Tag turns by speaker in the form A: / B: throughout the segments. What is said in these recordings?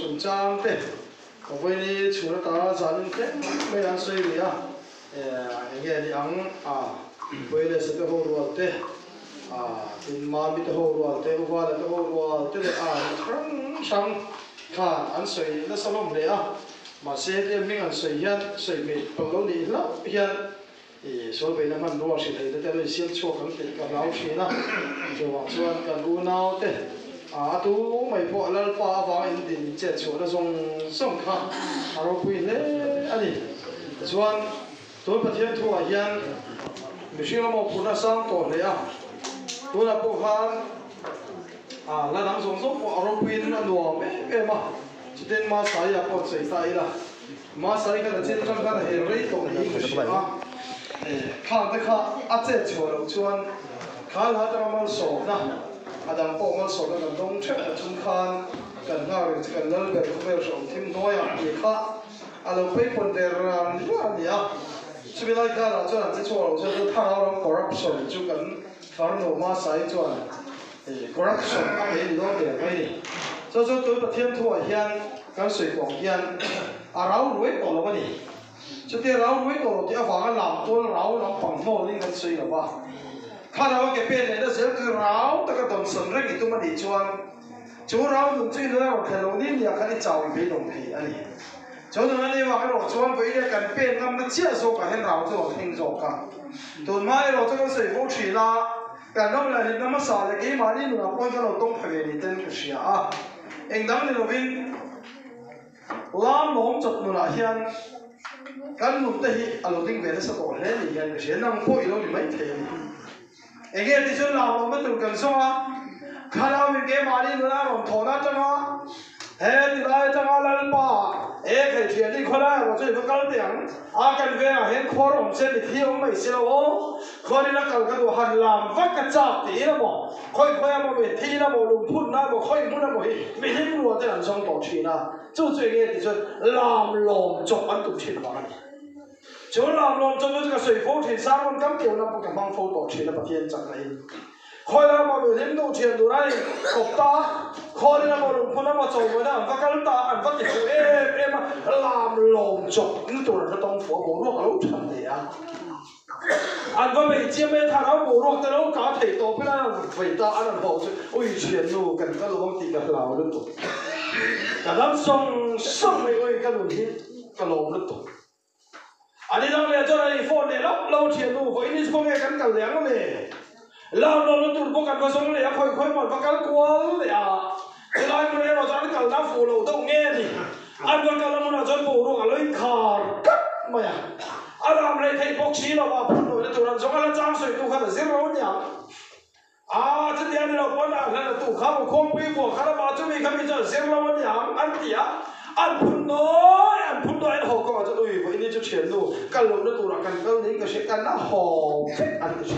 A: chung chang te ko voi ni chuna ta zanin te me an soi ria nge ni ang voi le se te ho ro te tin ma mi te ho ro te u wa le te ho ro te le thang sang kha an soi la salom le mà xe thì mình ăn sợi mì bằng lâu đi lắm hiện số về năm ăn đồ thì thấy thế là xiên chua cắn thịt cả lão xí na rồi vào xuân cả u nào thế tu mày bỏ là pha vào in tiền chết chua là dùng sông khá rồi quỳ lên anh đi xuân tôi bắt hiện thua hiện mình xin một phụ nữ sang tổ này tôi là bộ han là đang dùng giúp bỏ rồi quỳ lên đồ mẹ mà chỉ tên ma sai còn sai sai là ma sai cái là trên trong cái là hệ rây tổng này cái gì khang tới khang chết chùa đầu chuan khang là trong món sổ na đang bỏ món sổ là đông chết ở trong khang cần ngao thì cần lớn về không bao giờ thêm nói thì khang đầu phải còn để làm gì chứ bây giờ cái là cho làm cái chùa đầu chuan thang ao làm corruption chú cần phá nổ ma sai chuan corruption cái gì đó để cái gì cho tôi bật thiên thua hiền cái水果hiền rau ruồi tổ là gì cho nên rau ruồi tổ thì phải làm tôi rau làm bằng mồ lên cái水là ba khi nào cái bên này nó sẽ cái rau tất cả đồng sân rất ít mà đi chuan chú rau dùng chơi nữa rồi thì lâu nín nhà cái chảo bị đồng thì anh ấy cho nên anh ấy vào cái đồ chuan với cái bên ngâm nó chia số cả hết rau rồi hình rồi cả tôi mai rồi cho cái水果chỉ là cái đó là hiện nó xả cái mà đi nữa coi cái đồ đông phải về đi tên cái gì anh đang đi đâu bên làm nông chặt nữa hiện cái nông đây alo tiếng về nó sẽ có hết thì hiện cái năng phôi nó bị mấy thế anh nghe thì chúng làm nông mới được cần sao khi nào mình cái mà đi nữa làm thổ nát cho nó hết thì lại cho nó lên ba cái chuyện đi khoa ra rồi chơi với cái tiếng cái về hiện khoa rộng sẽ bị thiếu mấy xíu khoa đi nó cần cái đồ hành làm vắt cái chạp tí nó bỏ khơi mà bị thi nó bỏ lùng phun nó bỏ khơi muốn nó bỏ bị hết luôn thế làm xong tổ chuyện à chú chơi nghe thì chơi làm lồng chọc ăn tụi chuyện vào này chú làm lồng chọc cái水phố thì sao con cắm kiểu nó có mang phố tổ chuyện nó bật thiên chẳng này khơi ra mà bị hết đồ chuyện đồ này cột ta khơi đi nó bỏ lùng phun nó bỏ chồng với nó vắt cái ta ăn vắt cái chỗ em làm lồng chọc nó tụi nó tông phố bỏ luôn ở lúc chẳng thế anh vẫn bị chiếm mấy thằng áo mũ rồi, tao đâu có thể tổ cái nào vậy ta anh làm hộ chứ, ôi chuyện luôn cần cái lồng thì cái lào luôn tụi, cái lắm xong này ôi cái lồng thì cái lồng luôn tụi, anh đi đâu này cho này phone này lâu chuyện luôn, vậy đi không nghe cái lẻng này, lao nó tụt bốc cái vào xong này, khơi mà vào cái cuốn này cái này mình nó cho cái lá phủ lâu đâu nghe đi, anh vào cái là mình cho phủ rồi cái lấy khار cắt mày làm này thấy bốc xí là vào phun rồi tụi nó giống như là trang sợi tụ khá là dễ rồi nhỉ chứ tiền này là quan là tụ khá một không quý của khá là bao nhiêu mình khá bây giờ dễ rồi nhỉ ăn tía ăn phun nói anh họ có cho tôi với đi cho chuyện đồ căn lồng nó tụ là căn câu đến cái sẽ căn nó hò phết ăn cái gì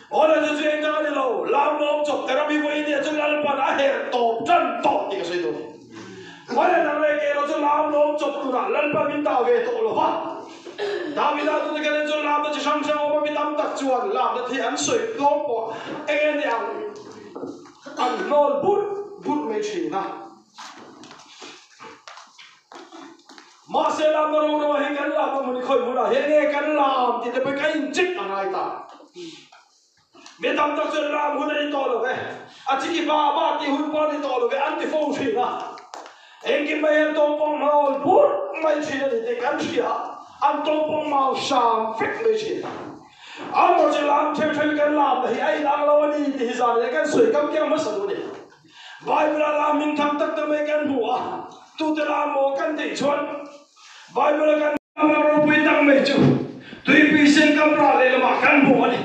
A: ở đây cho chuyện cái này lâu làm nó chụp cái nó bị với đi cho làm bạn đã hẹn tổ chân tổ thì cái gì đồ ở đây thằng này kia nó cho làm nó chụp tụ là lần ba mình tạo về tổ rồi ha David đã tôi cái này cho làm nó chỉ sang sang mà bị đâm tắc chuột làm nó thì ăn sợi lốp bỏ anh này ăn nol bút mấy chuyện na mà sẽ làm nó đâu mà hiện cái làm mà mình khơi muốn là hiện nghe cái làm thì để phải cái chích anh ai ta biết đâm tắc chuột làm hôm nay to rồi vậy chỉ cái ba thì hôm qua thì to rồi vậy ăn thì phong chuyện na anh cái mấy em to phong nol bút mấy chuyện này thì cái gì anh tôi bông màu sáng phết mấy chuyện anh nói chuyện làm theo cái làm thì ai đang lâu đi thì giờ này cái水cắm kéo mất sầu đi vài bữa làm mình thằng tất cả mấy cái mùa tu tự làm một cái thị xuân vài bữa cái làm rồi bị tăng mấy chú tùy bị sen cắm ra đây là mà cái mùa đi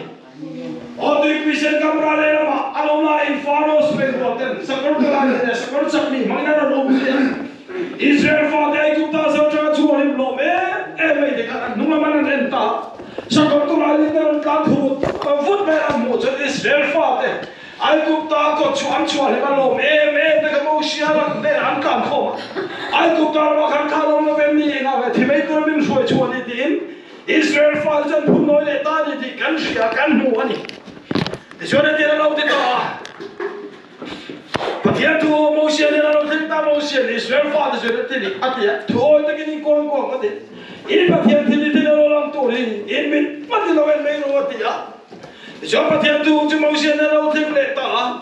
A: tùy bị sen cắm ra đây là mà anh ông lại Pharaoh spend một tên sao có cái này sao có chắc gì mà nó đâu biết Israel pha đây chúng ta sao cho chúa đi lộ em ấy thì các nung làm ăn nên ta sao có tôi lại lên ta thu vút về làm một cho Israel pha đây ai cũng ta có chuan lên lộ em thì cái mâu xia là để ăn cam không ai cũng ta mà khăn khăn nó bên đi nào thì mấy cái mình xuôi chuan đi tin Israel pha dân phun nói để ta đi thì cắn xia cắn mù anh thì cho nên là lâu thì ta
B: thian thu Moses nên nó thích ta Moses Israel pha thì rồi thì à thì thôi ta cái này con cái gì in bắt thian thì nó làm tổ đi in mình bắt thì nó bên mấy rồi thì à cho bắt thian thu cho Moses nên nó thích lệ ta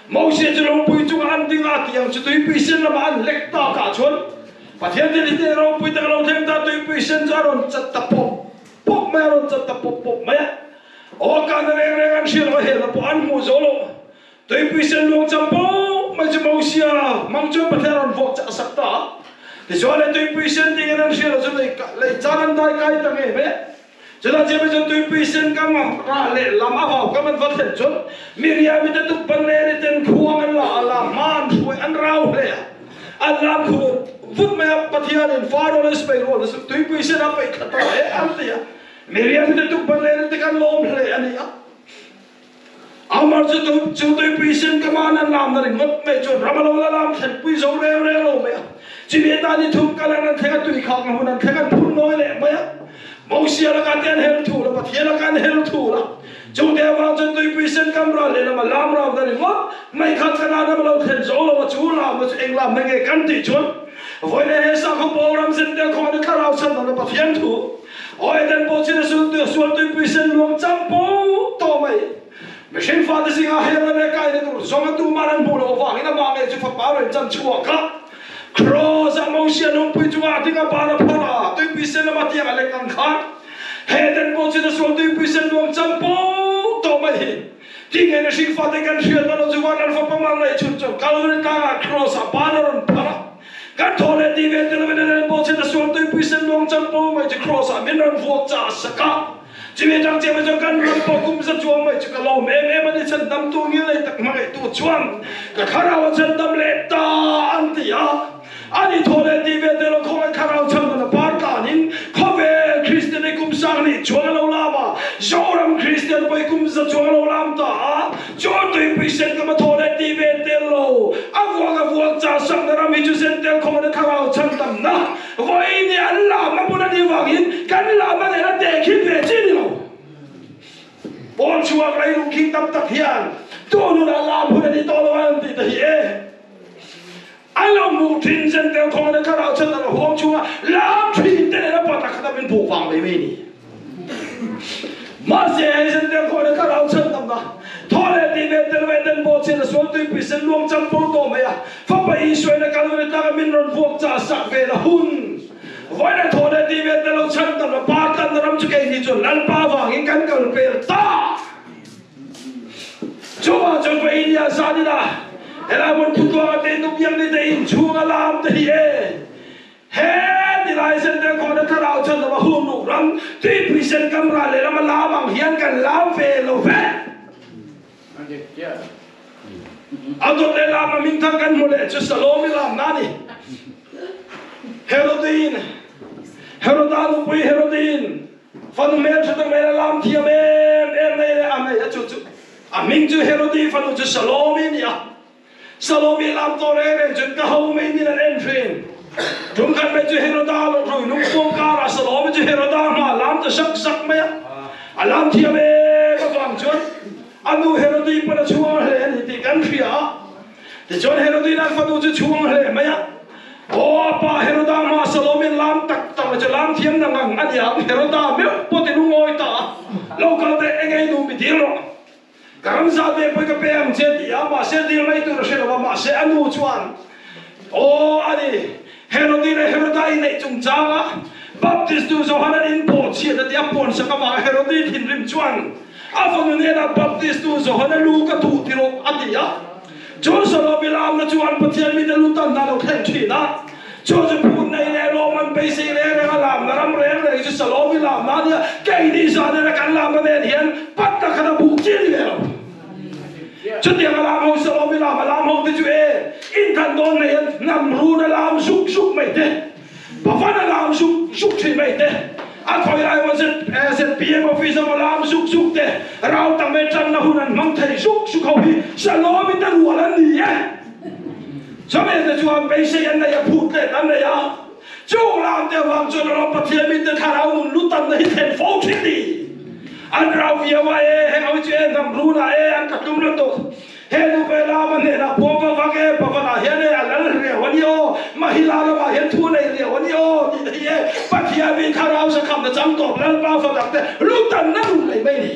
B: Moses cho nó bùi chung ăn tiếng à tiếng cho tôi bị sinh làm ăn lệ ta cả chuột bắt thian thì nó bùi ta nó thích ta tôi bị sinh ra rồi chặt tập pop mày rồi chặt tập pop mày ô cái này này anh xíu nó hết là bỏ ăn mua rồi tôi bị sinh luôn chăm bố mà chỉ Moses mang cho bắt thian rồi vội chặt sạch ta thì cho nên tôi bị sinh thì anh xíu là cho lấy cha anh đại cái thằng ấy mày cho nên bây giờ tôi bị sinh cái mà ra lệ làm áo vào cái mình vẫn hiện chốn Miriam bị tụt bắn lệ đi tên khuang anh là man rồi anh rau lệ anh làm khu vứt mày bắt thian đến phá rồi lấy spray rồi tôi bị sinh apa ikat tay anh thì Miriam bị tụt bắn lệ đi cái lom lệ anh ấy Amar cho tôi bị sinh cái mà anh làm là vứt mày cho Ramalong là làm thật bị dấu rêu rồi mày chỉ biết ta đi thùng cái này thấy cái tùy khác mà hôm nay thấy cái phun nói lệ mày Moses là cái tên hero thủ là bắt thian là cái hero thủ là chúng ta vào cho tôi bị sinh camera lên là mà làm ra đây ngót mấy khát cái nào mà lâu thêm rồi là chú làm mà anh làm mấy cái căn tỷ chuột với này hết sao không bao làm sinh đều không được khai ra sân là bắt thian thủ ôi đến bộ chỉ là xuống tôi bị sinh luôn chăm bố to mày sinh phát sinh à hay là mấy cái này tôi xong tôi mà ăn bù đầu vàng cái mà này chú phát bảo rồi chân chua cả cross emotion không bị chua thì cái bà nó phá tôi bị sinh là bắt thian lại căng khát hệ đến bộ chỉ là xuống tôi bị sinh luôn chăm bố to mày thì ngày này sinh phát cái chuyện đó nó chú phát ăn phát bằng mang này chút kalau mereka cross bà nó phá cái thằng này đi về từ bên này bộ chỉ là xuống tôi bị sinh luôn chăm bố mày chỉ cross mình nó vô trả saka chỉ biết rằng chỉ bây giờ căn cứ bao cũng rất chuông mày chỉ cả lâu em đi chân tâm tu như này tắc mày tu chuông cái khả năng chân tâm lệ ta anh thì anh đi thôi để đi về từ lúc không khả năng chân nó bắt cả nín không về Christian này cũng sang này chuông lâu lắm à do làm Christian bây cũng rất chuông lâu lắm ta cho tôi bị sinh cái mà thôi để đi về từ lâu anh vuông trả sang đó mình chú sinh từ không khả năng chân tâm na vậy thì anh làm mà muốn đi vào in cái làm mà để nó để khi về chứ đi đâu bọn chúa cái lúc khi tâm tập hiện tôi nó đã làm hồi đi to lo anh thì thấy anh làm một thiên dân theo không được khả năng chân là bọn chúa làm thiên thế này nó bắt ta bên phủ vàng với mình mà sẽ dân theo không được khả năng chân tâm đó thôi để đi về từ về đến bộ chỉ là số tôi bị sinh luôn trong phố tổ mày pháp bài Israel là cái người ta mìnhron vuông trả sạc về là hun vậy là thôi để đi về từ lâu chân tâm là ba căn làm cho cái gì chuẩn lăn ba vàng những căn cầu về ta chúa cho cái India sao đi đã là một thủ tướng tên nông dân đi đây chúa làm thì hết thì lại dân theo không được khả năng chân là hun đủ lắm tuy bị sinh camera lại làm làm bằng hiền cần làm về lâu về Adot le làm mà mình thằng cần một lệ cho Salome làm nani Herodin Herodan upi Herodin phần mẹ cho tụi mày làm thiam em này anh này chú mình chú Herodin phần chú Salome nhỉ Salome làm to này chú cái hậu mình đi là em truyền chúng cần mẹ chú Herodan rồi nung phong ca là Salome chú Herodan mà làm cho sắc mẹ làm thiam em các bạn chú anu Herodin pada chuang hele ni ti kan phia ti chon Herodin an fatu chu chuang hele maya o pa Herodan ma Salome lam tak cho lam thiam na ngang ani am Herodan me po ti nu ngoi ta lo ka te engai nu bi dilo karam sa de pe ka pe am che ti ama se dil mai tu se lo ma se anu chuan o ani Herodan nei chung changa Baptist tu so hanan in po chi da ti apon sa ka ma Herodin hin rim chuan Afan ni na Baptist tu so hana lu ka tu tiro atia John Salome lam na chuan pathian mi te lutan na lo khen thi na cho pun nei le lo man pe se le na lam na ram re le ju Salome lam na dia kai ni sa na kan lam na hian pat ta khana bu chi ni le cho dia lam ho Salome lam ho te ju in kan don nei nam ru na lam suk mai te pa fa na lam suk thi mai te anh coi lại một set PM officer mà làm suk thế, rau tang bên trong nó hunan mang thấy suk không đi, sao lo mình ta rùa lên gì á? Cho nên là chúng bây giờ anh này phụt lên anh này à, chúng làm theo vang cho nó bắt thiên mình ta thà rau muốn lút tầm này thành phố chết đi, anh rau vía vậy, hay nói chuyện thằng rú này anh cắt đúng lên thôi, Henu pela mane na pompa vage pavana hene alal rewanio mahila ma hen thu nei rewanio ti ye pathia bin kharau sa kham na cham top lal pa fa dak te lutan na lu nei mai ni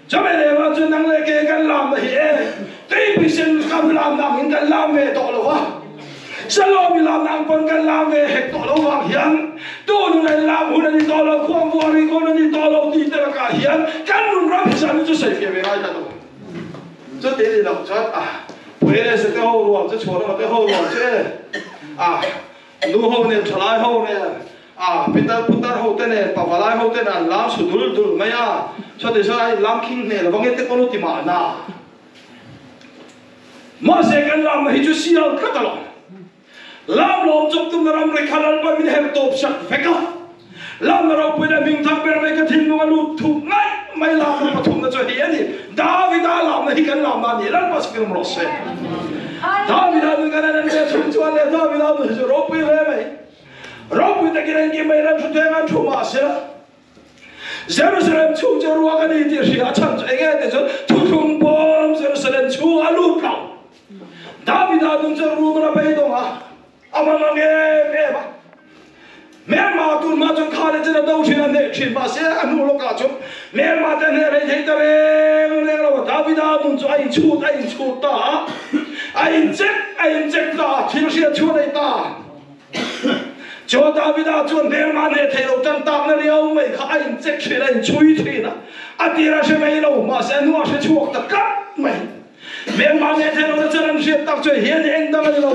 B: chame le wa chu nang le ke kan lam hi e ti pisen kam lam na min kan lam ve to lo wa salo mi lam nang pon kan lam ve hek to lo wa hian tu nu nei lam hu ni to lo khom wa ri ko ni to lo ti te ka hian kan nun ram san chu sai fe ve ai ta to cho thế thì làm cho bây giờ sẽ cái hậu ruộng cho chuột nó cái hậu ruộng chứ nu hậu này trở lại hậu này Peter hậu tên này bà lại hậu tên là làm sụt đul mấy cho thế sao làm kinh này là bằng cái con tim mà na mà sẽ cái làm mà hiếu siêu cắt đó làm lom chụp tung làm rồi khai làm mình hem top sắc phải không làm rồi bây giờ mình thằng bên cái thiên nó lụt thủng ngayไม่ลามมาทุ่มนะช่วยเฮียนี่ดาวิดาลามนะที่กันลามมานี่แล้วภาษาเป็นมรสเซดาวิดามึงกันนั่นเนี่ยชุ่มชวนเลยดาวิดามึงจะรบไปเลยไหมรบไปตะกี้นั่นกี่ไม่รับชุดเองอันชุ่มมาเสียเซรุสเลมชุ่มจะรู้ว่ากันนี่ที่เสียฉันเองแต่จนทุ่มบอมเซรุสเลมชุ่มอาลูกเราดาวิดามึงจะรู้มันไปตรงอ่ะเอามาเงี้ยบ้าแม่มาตุนมาจนข้าเลยจะได้ดูที่นั่นเนี่ยชินมาเสียอนุโลกาจุแม่มาแต่เนี่ยเลยที่ตะเรงเราดาวิดาตุนจะไอ้ชูตาไอ้เจ็กตาที่เราเสียชูในตาจอดาวิดาจนแม่มาเนี่ยที่เราจันตากเนี่ยเราไม่ข้าไอ้เจ็กช่วยไอ้ช่วยที่นะอันที่เราใช่ไหมเรามาเสียนัวเสียชูตะกัดไม่แม่มาเนี่ยที่เราจะนั่งเสียตักช่วยเฮียนเองดังเรา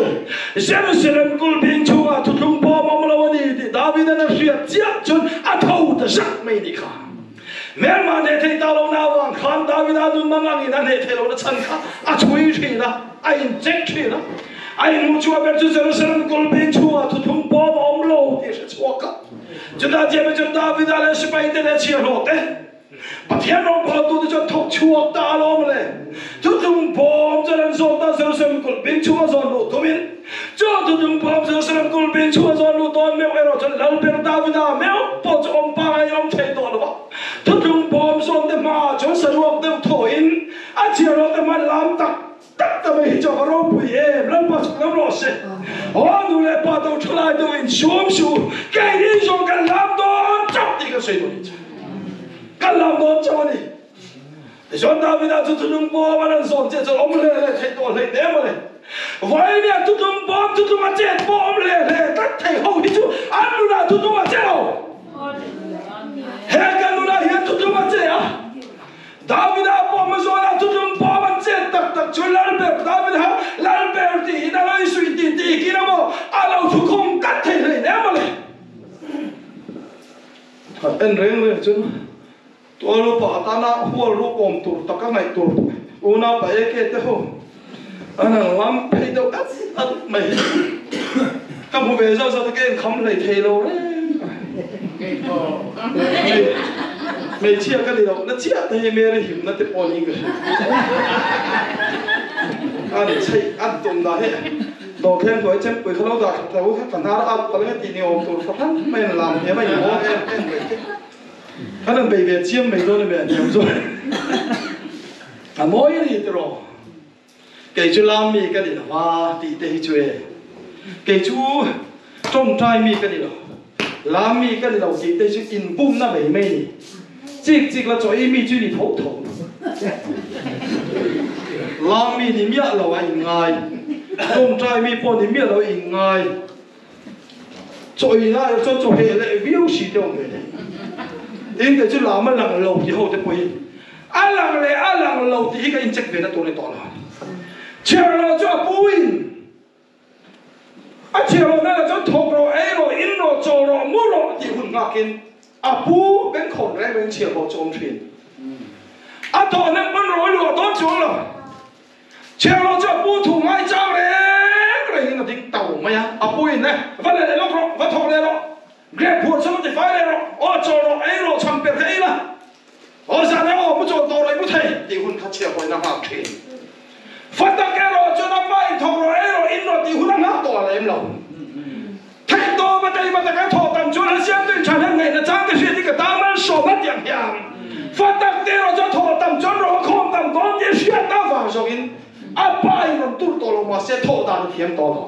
B: เซรุสเลมกุลบินชูอาทุกข์พอมาเราวันนี้ดาวิดนั่งเสียเจ้าจนอัฐอุตสักไม่ดีค่ะแม่มาเนี่ยที่ตาเราหน้าวังขันดาวิดดุนมังงี้นั่นเนี่ยที่เราจะชันค่ะช่วยที่นะไอ้เจ็กที่นะไอ้มุชัวเปิดจุดเซรุสเลมกุลบินชูอาทุกข์พอมาเราที่เสียชัวกันจนได้เจ็บจนดาวิดเลยสบายแต่เนี่ยเชียร์โลดปัจจัยน้องพอตัวจะทกชัวตาลงเลยทุกทุ่งพอมจะเล่นโซตาเซลเซมกุลบินชัวซอนลูกทุมินจ้าทุกทุ่งพอมเซลเซมกุลบินชัวซอนลูกตอนเมื่อเอเราจะเล่นเป็นดาวิดาเมื่อพอจะอมปางไอ้อมเทตัวหรือเปล่าทุกทุ่งพอมซอนเดมาจนสะดวกเดมถอยนอาเชียร์เราเดมันลำตักแต่ไม่เจาะเราปุยเอ๋แล้วปัจจุบันเราเสียอ๋อดูแลป้าตัวทลายตัวอินชูมชูแกนี่ชงกันลำตัวจับตีกันเสียตัวนี้กันลำตัวเจ้านี่ชนดาวิดาทุกทุ่งพอมันสอนเจ้าจะอมเลยเทตัวเลยเต็มเลยวันนี้ทุกทุ่งพอทุกทุ่งมาเจ็ดพอมเลยตัดเทเขาที่ชูอันนู้นทุกทุ่งมาเจ้าเฮกันนู้นเฮียทุกทุ่งมาเจ้าดาวิดาพอมาสอนทุกทุ่งพอมันเจ็ดตักช่วยลาลเบอร์ดาวิดาลาลเบอร์ที่นั่นเลยสุดที่กินมาเราทุกคนกัดเทเลยเต็มเลยเป็นเรื่องเลยจุนตัวลูกป่าตาหน้าหัวลูกอมตัวตะกังไงตัวอุณาไปเกตเตออันนั้นล้ำไปเดียวกันไม่ก็ผู้เบสเอาสักเกณฑ์คำเลยเทโลเลยไม่เชื่อกันเลยเรานั่นเชื่อแต่ยังไม่ได้หิวนั่นจะปอนี้กันอันใช่อันตรงนั้นดอกแค่ตัวเจ็บไปเขาเราดักแต่ว่าขันหน้าอันตอนนี้ตีนิยมตัวเขาพันไม่ลำเนี่ยไม่อยู่ว่าเอ็นเลย他能被别接没多那边听说，没有你的咯，给出拉米个的话，地追，给出种菜米个的咯，拉米个的咯，地是引步那美美的，这个做米就你头头，拉米的米老还应该，种菜米破的米老应该，做那要做黑嘞，没有时间的。因cái chú làm mà lằng lầu thì hậu thì quỳ, lằng lệ lằng lầu thì cái in check về nó tôi này tỏ là, chiều lo cho bùi, chiều lo này là cho thọc rồi ấy rồi in rồi trò rồi mua rồi thì hùn ngạc in, bù bên khổn này bên chiều lo cho ông truyền, thọ này bên rồi đó chỗ rồi, chiều lo cho bù thủ ngay cháu đấy, cái này là tiếng tàu mày bùi này, vấn đề này nó rồi, vấn thọ này rồi. Grab buồn xong thì phải rồi, cho rồi ấy rồi chăm biệt thế là, sao nếu mà cho tàu này mới thấy, thì hun khát chiều hồi năm học thì, phát tác cái rồi cho năm mai thầu rồi ấy rồi in rồi thì hun năm tàu là em lòng, thấy to mà đây mà cái thọ tầm cho nó xem tuyên truyền hàng ngày là trang cái gì cái taมันสอบนัดอย่างphát tác cái rồi cho thọ tầm cho rồi không tầm con thì xuyên ta vào sogin apa inom tur tolo ma se tho dan thiam tolo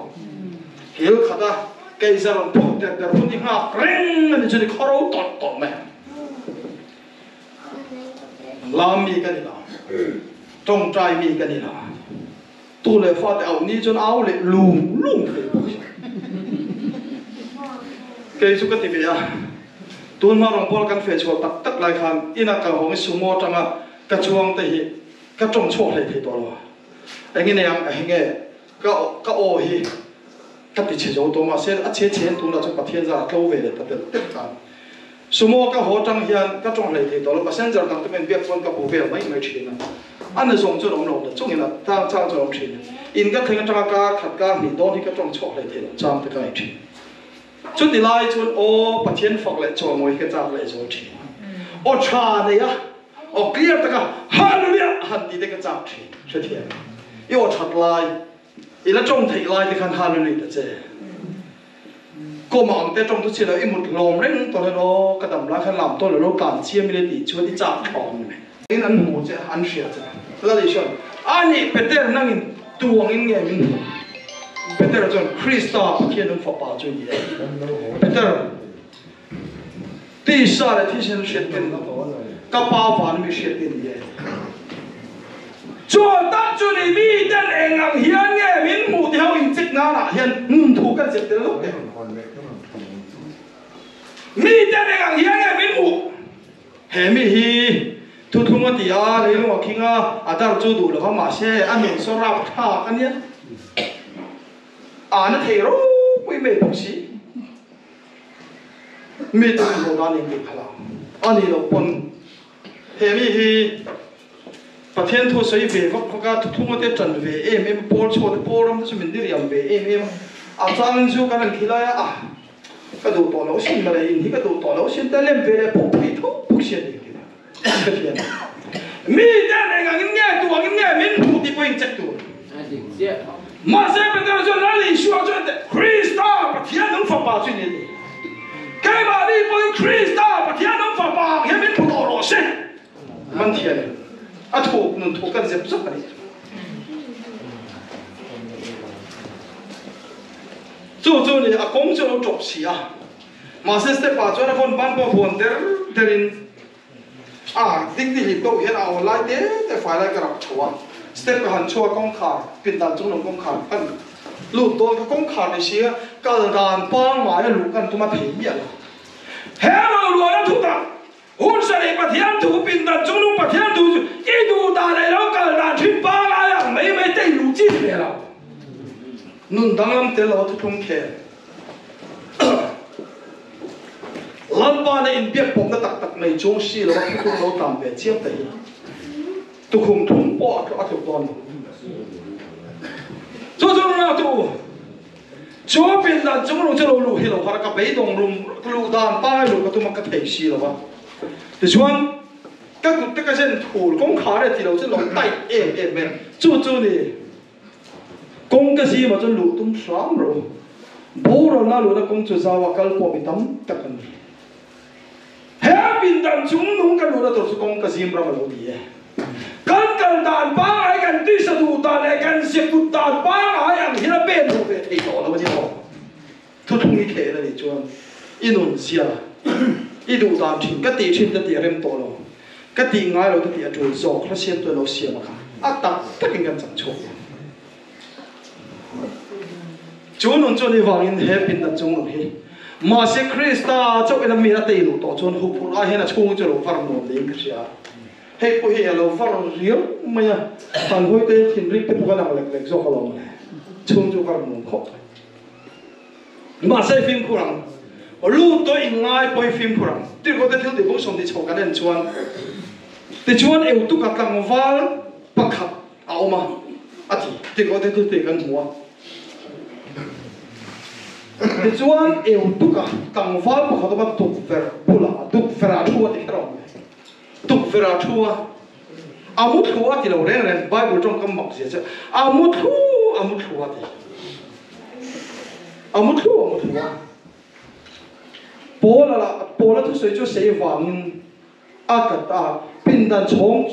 B: hil khata cây ra rồi phun đẹp đẹp phun đi ngọc reng anh cho đi khó đấu tọt tọt mẹ làm mi cái gì đó trồng trai mi cái gì đó tu lệ phát ảo ni cho áo lệ lùm lùm cây số cái gì vậy tu mà rong bol căn phê cho tắc tắc lại khan ina cả hong sumo trăng cái chuông thì cái trồng chua lại thì to rồi anh nghe anh nghe cái ô hi cái bị chế độ tôi mà sẽ chế chế tu là cho bắt thiên gia câu về để tập tiếp cận sumo cái hồ trăng hiền cái trồng lại thì to là bây giờ đang tụi mình biết phân cái bộ về mấy mấy chuyện này anh là dùng cho đồng đồng chung là ta cho đồng chuyện in cái thằng trăng cá khát cá thì đó thì cái trồng chua lại thì chăm cái này chuyện chút đi lại chút ô bắt thiên phật lại cho mọi cái trang lại cho chuyện ô cha này á ô clear tất cả hallelujah hắn đi cái trang chuyện chuyện thiệt yêu chặt lại ý là trong thị lại thì khăn hallelujah đó chứ cô mà ông ta trong tôi chỉ là im một lồng đấy tôi nó cái đầm lá khăn làm tôi là nó cảm chiêm lên đi chúa đi chạm tròn này cái anh ngủ chứ anh sửa chứ đó là lý do anh ấy Peter năng in tuồng in nghe mình Peter là chọn Christa thiên ông Phật bảo cho gì Peter đi xa là thi sinh sửa tiền các bao phản bị sửa tiền gì cho ta cho đi mi tên anh ang hiền nghe mình mù theo in chức na là hiền thu cái gì đó lúc mi tên anh ang hiền nghe mình mù hệ mi hi thu thu mà thì lấy lúc mà khi ngà ta chú đủ là có mà xe anh mình số ra thà cái nhé nó thấy rồi quý mẹ bác sĩ mi tên đồ đàn anh bị khá là anh đi đâu còn hệ mi hi Bà thiên thu xây về vóc vóc thu thu ngân tế trần về em bố cho tế bố râm tế mình đi riêng về em trang chú cái lần khi lại cái đồ tỏ lâu xin mà lại in cái đồ tỏ lâu xin ta lên về bố bị thúc bố xin đi cái thiền mi tên này ngang nghe tụ ngang nghe mình thu đi quên chắc tụ mà sẽ phải theo cho nó đi xua cho Christa bà thiên nông phật bà chuyện này cái bà đi quên Christa bà thiên nông phật bà hiện mình thu tỏ lâu xin mình thiền thuộc nông thuộc cái dẹp dốc này chú này công cho nó chọc xí mà sẽ step vào cho nó con ban bao hồn derin tính đi hiện đâu hiện ao lại thế để phải lại cái rập chúa step vào hành chúa công khả pin đàn trong lòng công khả ăn lụt tôi cái công khả này xí cái đàn băng mà cái lụtกันtôi mà thấy vậy hello lụt nó thuộc ta hôn sẽ đi bắt thiên thủ pin đàn trong lòng bắt thiên thủ cái đủ đàn này nó cái đàn thuyền băng lại mấy tay lụt chín về rồi nun đang làm thế là tôi không kể lần ba này in biết bóng đã tắc này chung xí là tôi không nói tạm về chiếc đấy tôi không thủng bỏ cho ác toàn cho nào tôi chúa bên đàn chúng nó cho lù hi là cái bể đồng lù đàn ba lù cái tôi mặc cái thể xí là thì chúa các cụ cái chân thủ công khá là thì đầu chân lòng tay em chú này công cái gì mà cho lù tung sáng rồi bố rồi na lù nó công cho sao và cái bộ bị tắm tất cả bên đàn chúng nó cái lù nó tổ chức công cái gì mà lù đi kan đàn ba ai kan tuy sa du đàn ai kan xếp du đàn ba ai ăn thì nó bên rồi về thì đó là cái gì đó tôi không nghĩ thế là đi cho inun xia idu đàn chính cái tiền cái rem to rồi cái tiền ngay rồi cái tiền rồi gió nó xuyên tôi nó xia mà tắc tất cả chẳng chốt chúa nó cho đi vào in hết bên đàn chúng nó hết mà sẽ Christa cho cái làm gì là tiền rồi to cho nó hụt hụt ai hết là chung cho nó phát một điểm cái gì hey cô hiểu là phát riêng mà thằng hôi tê thiên rít cái cái nào lệch do cái lòng này chung cho cái mồm khóc mà xem phim kurang lu tôi ngay coi phim kurang thì có thể thiếu để bố sống thì chọn cái đèn chuan thì chuan yêu tu cả tăng val bạc khắp áo mà thì có thể thiếu để cái mua thì chuan yêu tu cả tăng val bạc khắp bắt tục ver pula tục ver chua thì cái lòng tục vera chua amut chua thì là ren Bible trong cái mọc gì chứ amut chua thì amut chua Paul là tôi sẽ cho xây vàng akata pin dan chong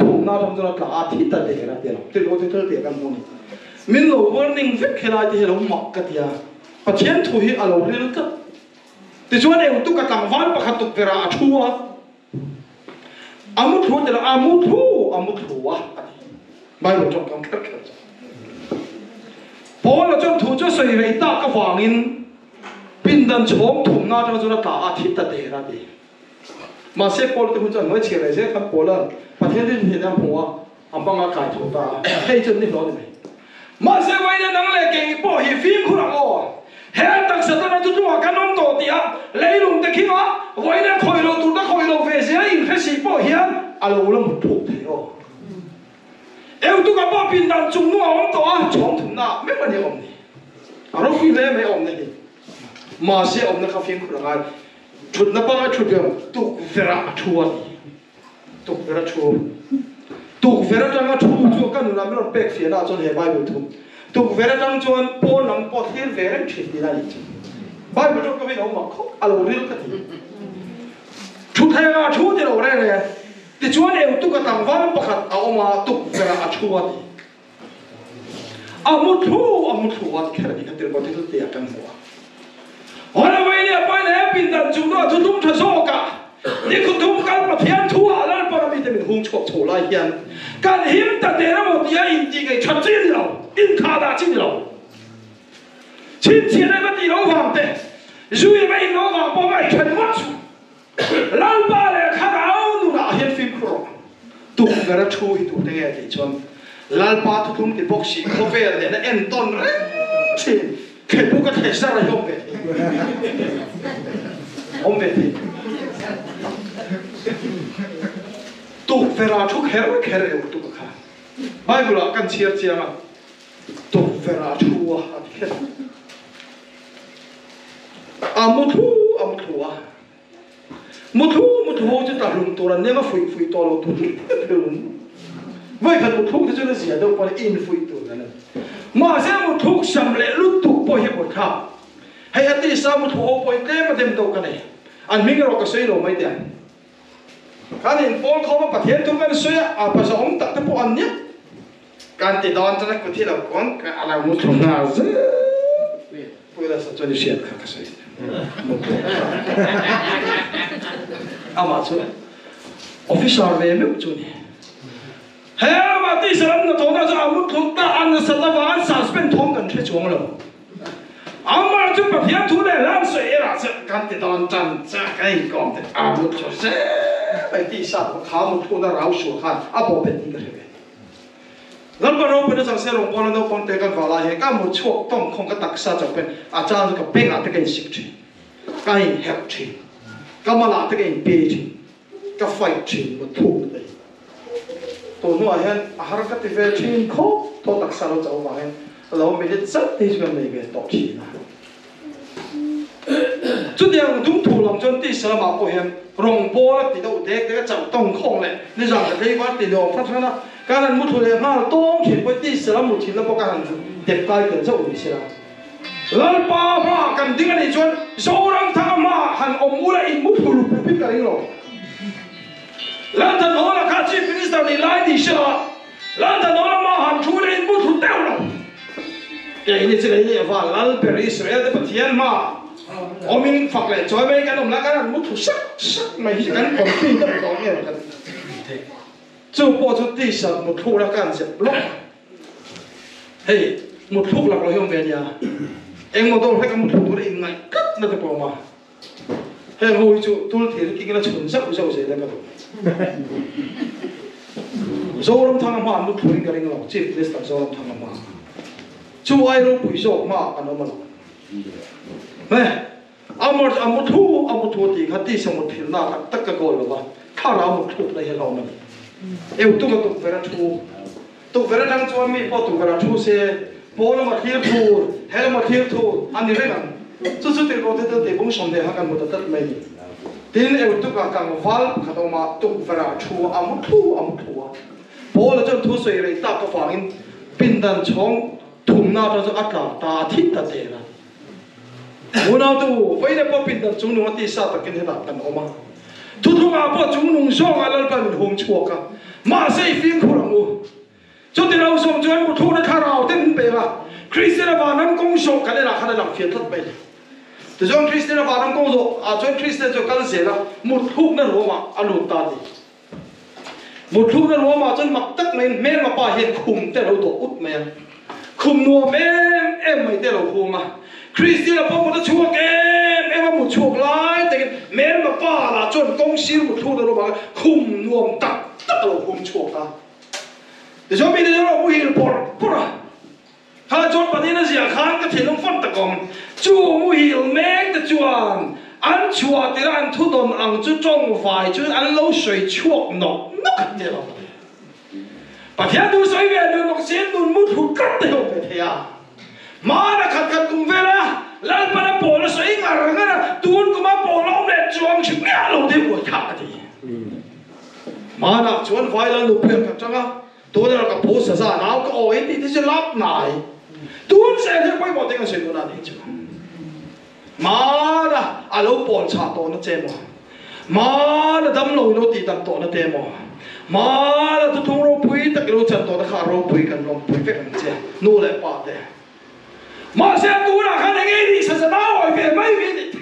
B: thum na thong jona tla thi ta de ra te lo te lo te thel te kan mo ni min lo warning vek khela te lo mak ka tia pathian thu hi alo ril ka ti chuan e tu ka tang van pakhat tuk vera athua amu thu te la amu thu wa bai lo chong kam khat khat Paul la chong thu cho soi rei ta ka wangin pin dan chong thum na thong jona tla thi ta de ra te mà sẽ Paul thì cũng chẳng nói chuyện này sẽ các Paul là mà thiên thiên hiện đang hoa ông bằng cái cải thổ ta hay chân đi nói này mà sẽ vậy nên năng lệ cái bỏ hi phim khu nào ô hết tất cả tất cả chúng ta cái nông tổ tiệt lấy lùng để khi đó vậy nên khởi đầu tụi ta khởi đầu về sẽ in phải xí bỏ hiền alo là một thuộc thế ô em tụi các bỏ pin đàn chúng nó ông tổ chống thùng nào mấy vấn đề ông này rồi khi lấy mấy ông này mà sẽ ông nó không phim khu nào chut na pa chut yam tu vera chua tu vera chu tu vera tanga chu chu kan na mer pek fi na chon he bible thu tu vera tang chon po nang po thil vera thit ni la ni bible chu ko vi no ma kho alo ril ka ti chu thai ga chu de lo re ne ti chuan e tu ka tang van pakhat a oma tu vera a chu wa ti amu thu wa khera ni ka tir ko ti te kan mo Ora vậy nè, bây giờ bình đẳng chúng nó chúng đúng thật số cả. Đi cùng thùng căn mà thiên thu hạ lan bao nhiêu mình hung chọc chổ lại hiền. Căn hiếm ta để nó một tia in gì cái chặt chín rồi, in khá đã chín rồi. Chín chín này bắt đi nấu vàng thế, rồi vậy nấu vàng bao ngày chân mất. Lan ba này khá áo nu đã hiền phim pro. Tụi người ta chui tụi đây thì chọn. Lan ba tụi chúng thì bốc xí có vẻ là nó en ton đấy. Chín cái bút cái thể ra là không về. Ông về thì tu vera chúc hero tu cả Bible là căn chia chia mà tu vera chua thì hết một thu chứ ta lùng tu là nếu mà phơi to là tu vậy cần một thu thì cho nó gì đâu phải in phơi tu này mà sẽ một thu sắm lệ lúc tu bao nhiêu một thao hay là tí sao một thu bao nhiêu mà đem đâu cái này anh mình rồi cái suy đồ mấy tiền cái này Paul không có phát hiện tu cái suy à bây giờ ông đặt cái bộ anh nhé cái tí đó anh cho nó có thể là con cái là một thu nào chứ bây giờ cho đi xem cái suy mà chứ official về mấy chỗ này hay mà tí sao nó thằng nào cho một thu ta anh sẽ là vào anh suspend thông cần chơi chuông rồi amma tu pa phian thu le lan soi era se kan ti don chan cha kai kom te a mu cho se pai ti sa ko kha mu thu na rau su khan a bo pe ti ka re lan ba ro pe na se rong pon no pon te kan wala he ka mu chuak tong khong ka tak sa cha pen a cha ka pe nga te kan sik chi kai help chi ka ma la te kan pe chi ka fight chi mu thu te to no a hen a har ka ti ve chi kho to tak sa lo cha wa hen lâu mình biết rất thì chuyện này về tổ chức na, chút điều chúng thủ lòng chân tí sơ mà của em rồng bò là tí đâu thế cái chậu tông không này, nên rằng cái đấy quá tí đồ phát ra, cái này một thủ em ha tông chỉ với tí sơ một chỉ là bao cái hàng đẹp cái cái dấu gì xí là, lần ba cần tiếng này chuyện số răng thằng mà hàng ông mua lại một thủ lục biết cái gì rồi, lần thằng đó là các chi phí này lại đi sơ, lần thằng đó là mà hàng chú này một thủ teo rồi. Cái này chỉ là những vài lần về Israel để bắt hiện mà, ông mình phật lại cho mấy cái đồng lá cái là một thủ sắc mà chỉ cần còn pin được có nghe được, chú bỏ chú tí sập một thủ là can dẹp lóc, hey một thủ là có hiệu về nhà, em một đâu phải có một thủ để in ngay cắt nó được bỏ mà, hey ngồi chú tôi thì cái nó chuẩn sắc của gì đấy cái đó, dâu lông thằng mà một thủ cái này nó chỉ để làm dâu lông thằng mà chú ai luôn bùi sổ mà anh ông mà này một thu thì khát đi sang một thiên na tất cả gọi là khá là một thu này là mình yêu tu cái tu về đang cho mình bỏ tu về tu xe bỏ là mà thiêu thu hay là mà thiêu thu anh đi đấy nè chú tiền có thể để bung sòng để hàngกันmột tất mình tin yêu tu cái càng val khát ông mà tu về tu một thu bỏ là cho thu sợi này ta có phản in pin đàn chong thùng nào cho ắt là ta thích ta thế là muốn nào tu vậy là có pin đàn chúng nó tí sa ta cái này là cần ôm mà thu chung à po chung nung song à lal pa min hom chuak ka ma sei phim khurang u cho tiền đâu xong cho anh một thu nó thà rào tên bề mà Christian vào năm công sổ cái này là khá là làm phiền thất bề từ cho Christian vào năm công sổ à cho Christian cho cái gì là một thu nó rồi mà anh lụt ta đi một thu nó rồi mà cho mặc tất mình men mà bà hiện khum tên đâu tổ út men khum nua em mày tên đâu khum mà Christian là bao một chuộc em mà một chuộc lại thì men mà bà là cho công siêu một thu nó rồi mà khum nua tắc đâu khum chuộc ta để cho mình nó là mùi bột à, hà chốt bản thân là gì à khán cái thể nó phân tắc còn, chú mùi mẹ cái chuan, ăn chua thì là ăn thu đồn ăn chú trong vải chú ăn lâu水chuộc nó cái gì đó, bản thân tôi say về nó xem tôi muốn hút cắt thì không phải thế à, mà là khát cùng về là lần bắt đầu bỏ nó say ngả rồi cái tuôn cũng mà bỏ nó để chuang chừng nghe lâu thì buổi thả thì, mà là chuan vải là lục biển chắc chắn tôi đã gặp bố xã nào có ôi thì sẽ lắp lại tôi sẽ thấy quay bộ tiếng chuyện của nó đấy chứ mà là à lâu bỏ trả tổ nó chơi mà là đâm lôi nó thì đâm tổ nó chơi mà là tôi không râu bụi tất cái lô chân tổ nó khá râu bụi cần râu bụi phải cần chơi nô lại bỏ đấy mà xem tôi là khá là nghe đi sẽ nào hỏi về mấy vị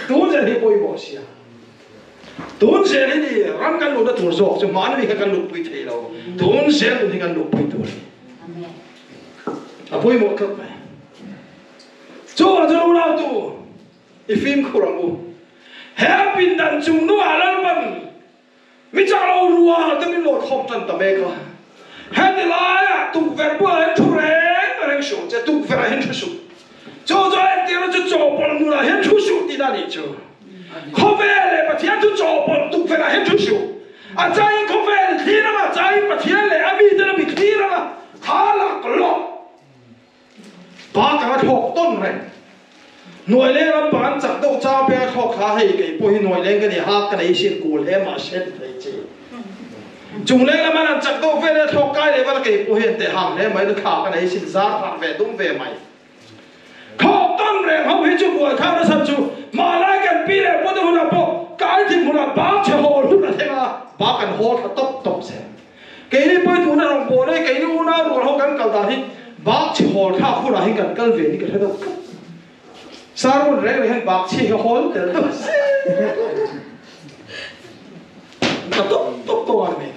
B: tôi sẽ thấy bôi bỏ xia tuôn xe này đi ram căn lụt đã thổi rộ cho má nó bị căn lụt bụi thấy đâu tuôn xe cũng thì căn lụt bụi thôi à bụi một cấp này cho lâu nào tu cái phim khổ lắm u hè pin đàn chung nó à lắm bằng mi chắc lâu rùa tao mi lột không thành tao mẹ cả hè thì lại tụ về bữa em thu rèn số chứ tụ về là hết số cho em tiền nó cho bọn nó là hết số thì đã đi chưa không về lại mà thiên tu cho bọn tụ về là hết số à trái không về thì nó mà trái mà thiên lại à mi nó bị thì nó mà khá là lọ ba cái thọcต้น này nuôi lên làm bạn chắc đâu cha bé thọc khá hay cái bôi nuôi lên cái này hắc cái này xin cùi lên mà xin thấy chứ chúng lên làm bạn chắc đâu về để thọc cái này vào cái bôi hiện để hàng lên mấy đứa khá cái này xin giá phạt về đúng về mày thọcต้น này không biết chú bùi thao nó sao chú mà lại cái pi này bôi tôi là bộ cái thì một là bác chơi hồ lúc là thế mà bác cần hồ thật tốc tốc xem cái này bôi tôi là đồng bộ đấy cái này u nào rồi không cần cầu ta thì bác chơi hồ thao khu là hình cần cân về đi cái thế đâu sao rồi đấy hình bác chơi hồ thì đâu tốc tốc to này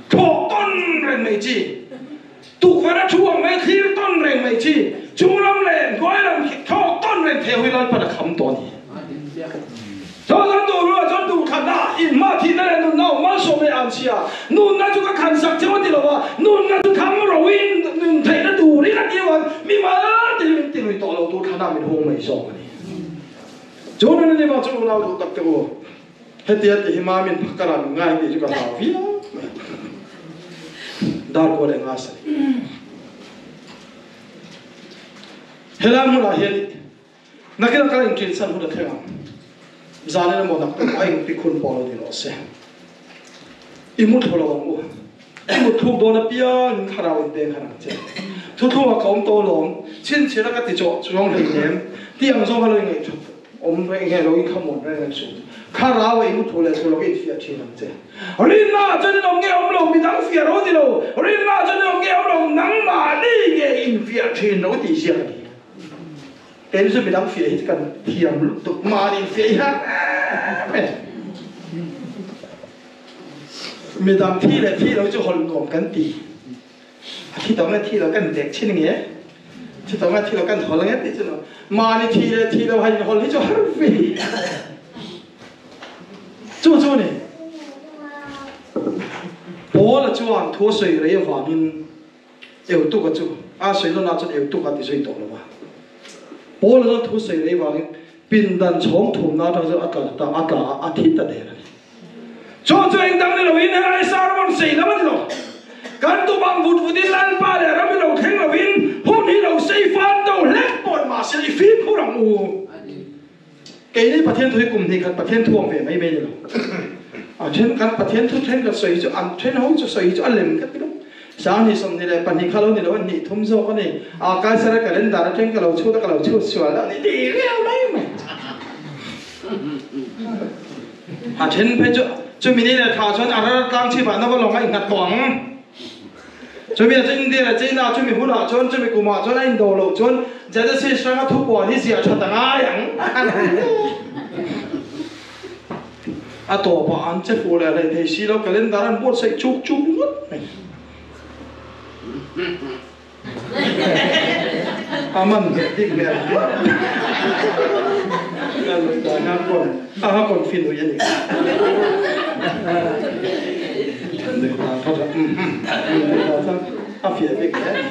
B: thọcต้น rồi mày chi tụ phải đã chuông mấy khiต้น rồi mày chi chúng lắm lên gói làm thọcต้น rồi theo huy lan phải là khăm to đi cho dân tù rồi dân tù khăn na in ma thì này nun nào ma số mấy anh xia nun na chúng ta khăn sắc chứ mà đi đâu à nun na chúng khăm rồi in nun thấy nó tù đi là kia mà mi mà thì mình tìm được tổ tù khăn na mình hôn mấy số này chỗ này đi vào chỗ nào tụ tập tiêu hết tiệt thì mà mình phát làm ngay thì chúng ta thảo phí dar qua đây ngã sai hết làm một là hết nãy cái cái anh chuyện sẵn hụt thế nào giờ này một đặc biệt anh bị khôn bỏ rồi thì nó sẽ imut thôi là bằng imut thu đồ nó biên khá là ổn định khá là chứ thu mà không to lắm trên chế là cái tỷ trọng trong hình ném tiếng trong cái lời này ông về nghe nói không một cái này số khá là vậy imut thôi là số cái phía trên làm chứ Rina cho nên ông nghe ông lòng bị đắng phía đó thì đâu Rina cho nên ông nghe ông lòng nắng mà đi nghe in phía trên đó thì gì cái này bị đắng phía thì cần thiềm lúc tục mà đi phía ha mình làm thi là thi nó cho hồn gồm cắn tì thi đó là thi nó cắn đẹp trên nghe thi đó là thi nó cắn hồn là hết đi chứ nó mà đi thi là hành hồn cho hết vì chú này bố là chú ăn thua水了要法面有度个chú啊水都拿出有度个地水多了吧bố là nó thua水了法面bình đàn chống thùng nào đó rồi ác thiết ta đấy cho anh đang đi đâu in hay sao nó xây lắm đi đâu cần tụ bằng vụt đi lan ba để nó mới đầu thêm là in hôm đi đầu xây phan đầu lép bột mà xây phim không đồng mù cái này bắt thiên thôi cùng thì bắt thiên thuồng về mấy bên rồi à trên căn bắt thiên thôi trên cái xây cho ăn trên hông cho xây cho ăn lềm cái đó sáng thì xong thì lại bắt thiên khalo thì nó nhị thông số cái này à cái sẽ cái lên đá trên cái lầu chua xòa đó đi đi leo đấy mày chen pe cho mình là thảo chọn ăn tăng chi bạn nó có lòng anh ngặt quảng cho mình trên đây là trên nào cho mình hút nào cho mình cùng mà cho anh đồ lộ cho giờ đó sẽ sang thu quả thì sẽ cho tặng ai ăn à tổ bà ăn chế phụ là này thì xí đâu cái lên đó ăn bột sẽ chúc chúc mất à mình thì cái này là người ta ngang còn phim rồi vậy thôi à phía bên cái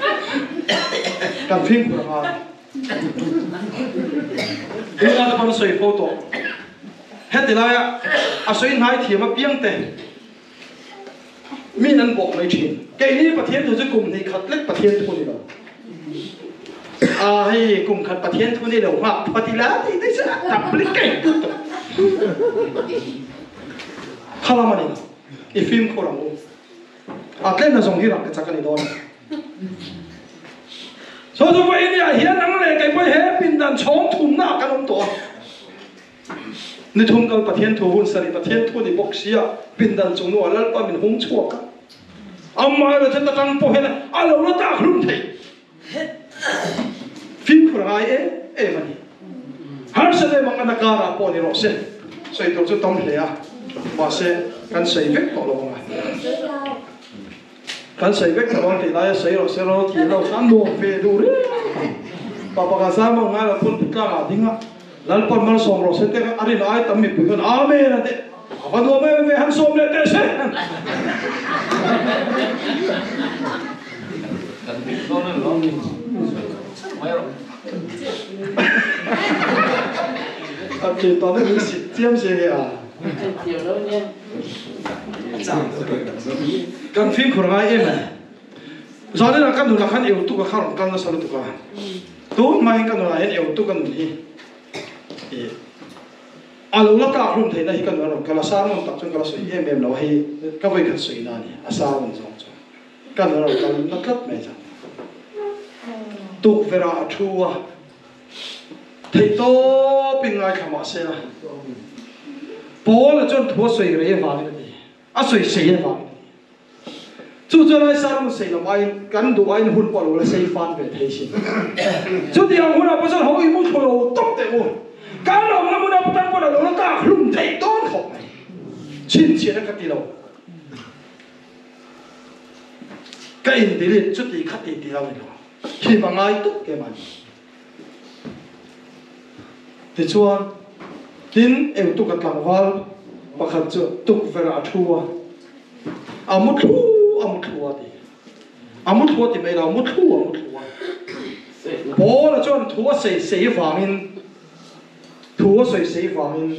B: làm phim của họ chúng ta còn xoay photo hết thì là xoay hai thì mà biếng tệ mình ăn bộ này chuyện cái này bắt thiên thôi chứ cùng thì khát lết bắt thiên thôi đi đâu hay cùng khát bắt thiên thôi đi đâu mà bắt thì lá thì đấy sẽ tập lịch cái khá là mạnh cái phim của nó lên là dùng cái rằng cái chắc cái này đó so với vậy thì hiện năng này cái phải hết pin đàn chống thùng na cái ông tổ nếu thùng cái bắt thiên thu hôn sari bắt thiên thu thì bốc xia pin đàn chống nó là bắt mình hung chua cả amma là chúng ta đang po hết là lâu nó ta không thấy phim của ai mà đi har sẽ để mang cái cara po đi rồi sẽ tôi tôi tâm thế à mà sẽ cần xây vết tổ lòng à kan sei vek tawang ti lai sei ro ti lo san do ve du re papa ka sa mo nga la pun tla nga dinga lal pon mal som ro se te ari lai tam mi pu kan ame na te apa do me ve han som le te se kan bi do ne lo ni mai ro a ke to ne si tiam se ya kan phim của ai em này, giờ đây là kan nula kan yêu tu ka khang kan na salu tu ka, tu mai kan nula em yêu tu kan ni, alo la ka khum thei na hi kan nula kala sa mon tak chung kala soi em lo hi ka voi kan soi na ni asa mon zong chung, kan nula kan na kat mai cha, tu vera thua, thei to pingai khama se na, bố là chọn thua soi re va ni đi, à soi se va chú cho lại sao mà xây làm ai cắn đồ ai hun bỏ là xây phan về thế gì chú thì ông hun nào bây giờ họ im muốn thổi tóc để mua cá lòng nó muốn đâu tăng bỏ là nó ta lùm thấy đón không chín chuyện nó cắt đi đâu cái in đi lên chút thì cắt đi đâu rồi khi mà ai tốt cái mà thì cho tin em tụt cắt làm vào và khẩn chưa tụt về là thua một thua thì mấy là một thua bố là cho thua xây vàng in thua xây vàng in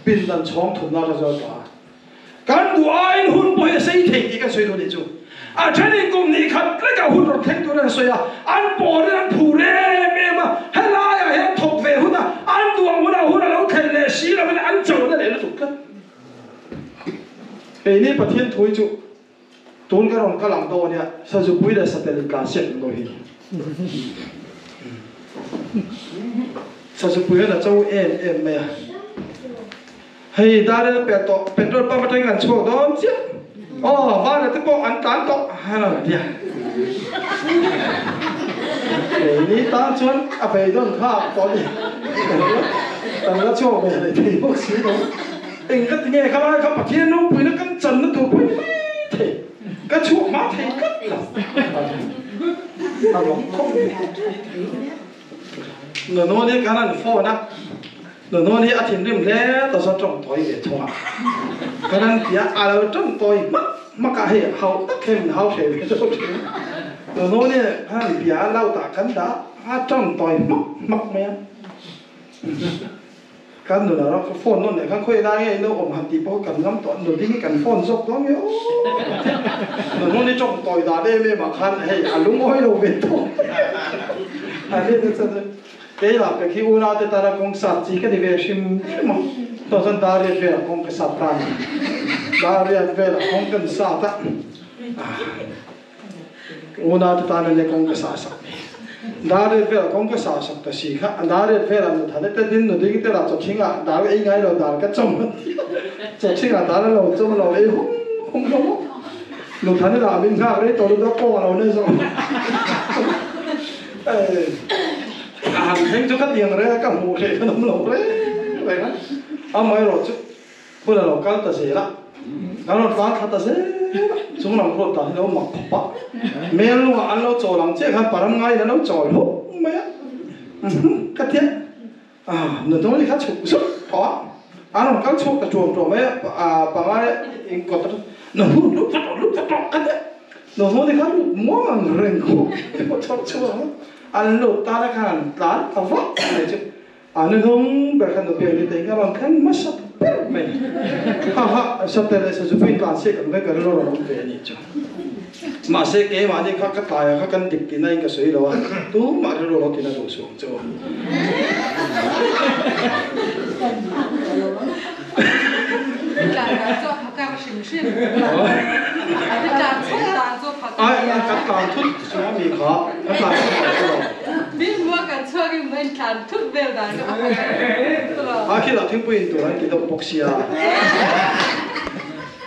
B: pin đàn chong thùng nào cho cả cái đồ ai hun bồi xây thì cái xây đồ này chú à cho nên cùng đi khát lấy cả hun rồi thêm đồ này xây à ăn bò đi ăn thù đấy mẹ mà hay là hay thuộc về hun à ăn đồ hun à lâu thêm này xí là mình ăn chầu đấy nó thuộc cái cái này bắt thiên thôi chú tuôn cái rong cái lòng to này sao chú quý là sắp đến cả chuyện rồi sao chú quý là cháu em mẹ hay ta đây petrol pump trên ngàn chuột đó chứ và là cái bộ ăn tán to hay là gì cái này ta chọn phải đón khá có gì tao đã cho về để thì bốc xí đó tình cái nghe cái này không phải thiên nó quý nó cắn chân nó thuộc quý thì cái chuột má thì cất là nó nói cái này phô nè nó nói đi ăn thịt đêm lẽ tao sao trồng tỏi về thua cái này thì là trồng tỏi mất cả hệ hậu tất thêm hậu thể về cho nó nói đi cái này thì lau tạ cắn đá trồng tỏi mất mẹ cái nữa là cái phone nó này cái khơi đây nó ổn hẳn thì bao cần lắm toàn rồi đi cái cần phone dọc đó nhớ nó đi trồng tỏi đá đây mà khăn hay đúng mỗi đầu về thôi đây cái là cái khi u nào thì ta ra công sát chỉ cái về sim mà tôi dân ta đi về là công cái sát tan ta đi về là công cái sát á u nào thì ta lên công cái sát
A: Dari về con cái sao sắc ta xì khác, dari về là mình thấy cái tin nó đi cái là cho chính à, dari cái ngay rồi dari cái trong, cho chính à dari là trong là ấy không không, nó thấy là mình khác đấy, tôi đã qua rồi nên rồi, hàng tháng cho các tiền đấy, các mùa hè nó lộc đấy, vậy đó, mấy rồi chứ, bây giờ lộc cá ta xì啦, cái nó cá ta xì, chúng làm rồi ta thì nó mặc bắp. Mẹ luôn ăn lâu trò làm chết hàng bảo ngay là nó trò lúc mẹ cái thiết nửa tối thì khát chụp sức khó ăn làm các chụp cả chuồng trò mẹ bảo ngay còn nửa lúc phát trọ ăn đấy nửa tối thì khát mua mà rình khổ một chọn chua ăn lột ta đã khàn tán tao vắt này chứ nửa hôm bữa khăn được việc đi tính các bạn khăn mất sắp mình sắp tới đây sẽ giúp mình làm sẽ cần cái lo làm về nhỉ chứ mà sẽ kế mà đi khác cái tài khác cái tiệm này cái suy đó tú mà cái đồ thì nó đổ xuống cho các tàn thuốc chúng ta bị khó các tàn thuốc
C: biết mua cái cho cái mình tàn thuốc về đó
A: khi là thiên bùi tụi anh kỹ thuật bốc xia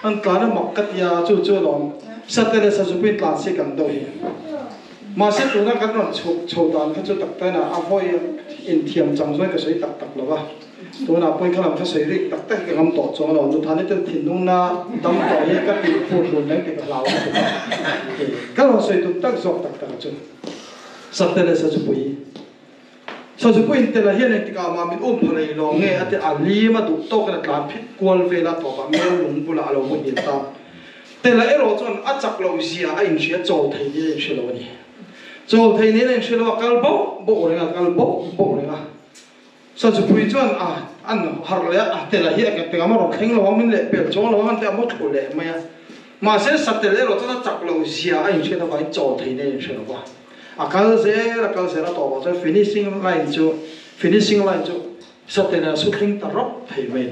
A: anh ta nó mọc cắt ya chú lòng sát tới là giúp mình làm sẽ cần đâu mà sẽ tụi nó các nó chầu đàn các chú tập tới là áo phơi in thiam chẳng rồi cái sấy tập là ba tụi nó bây giờ làm cái sấy đi tập tới cái ngắm tổ cho nó tụi thanh tới thiên đông na đâm vào cái cái tiền phun phun đấy cái lão các nó sấy tụi tác dụng tập chú sát tới là giúp mình sau khi quên tên là hiện nay thì cả mà mình ôm phải lo nghe ở đây ali mà tụt to cái là làm phết qual về là tổ bà mẹ lùng bula alo một hiện tam tên là ero chọn ắt chắc lâu gì anh sẽ trâu thấy đi anh sẽ lo đi trâu thấy đi anh sẽ lo cái bộ này cái bộ này sau khi quên chọn anh har lẽ tên là hiện cái tiếng mà nó khéng lo mình lệ bèo chọn lo anh tên mất thủ lệ mà sẽ sát tên ero chọn chắc lâu gì anh sẽ lo cái trâu thấy đi anh sẽ lo cái sẽ là tổ vào finishing line cho sát tên là xuất hình tarot thấy vậy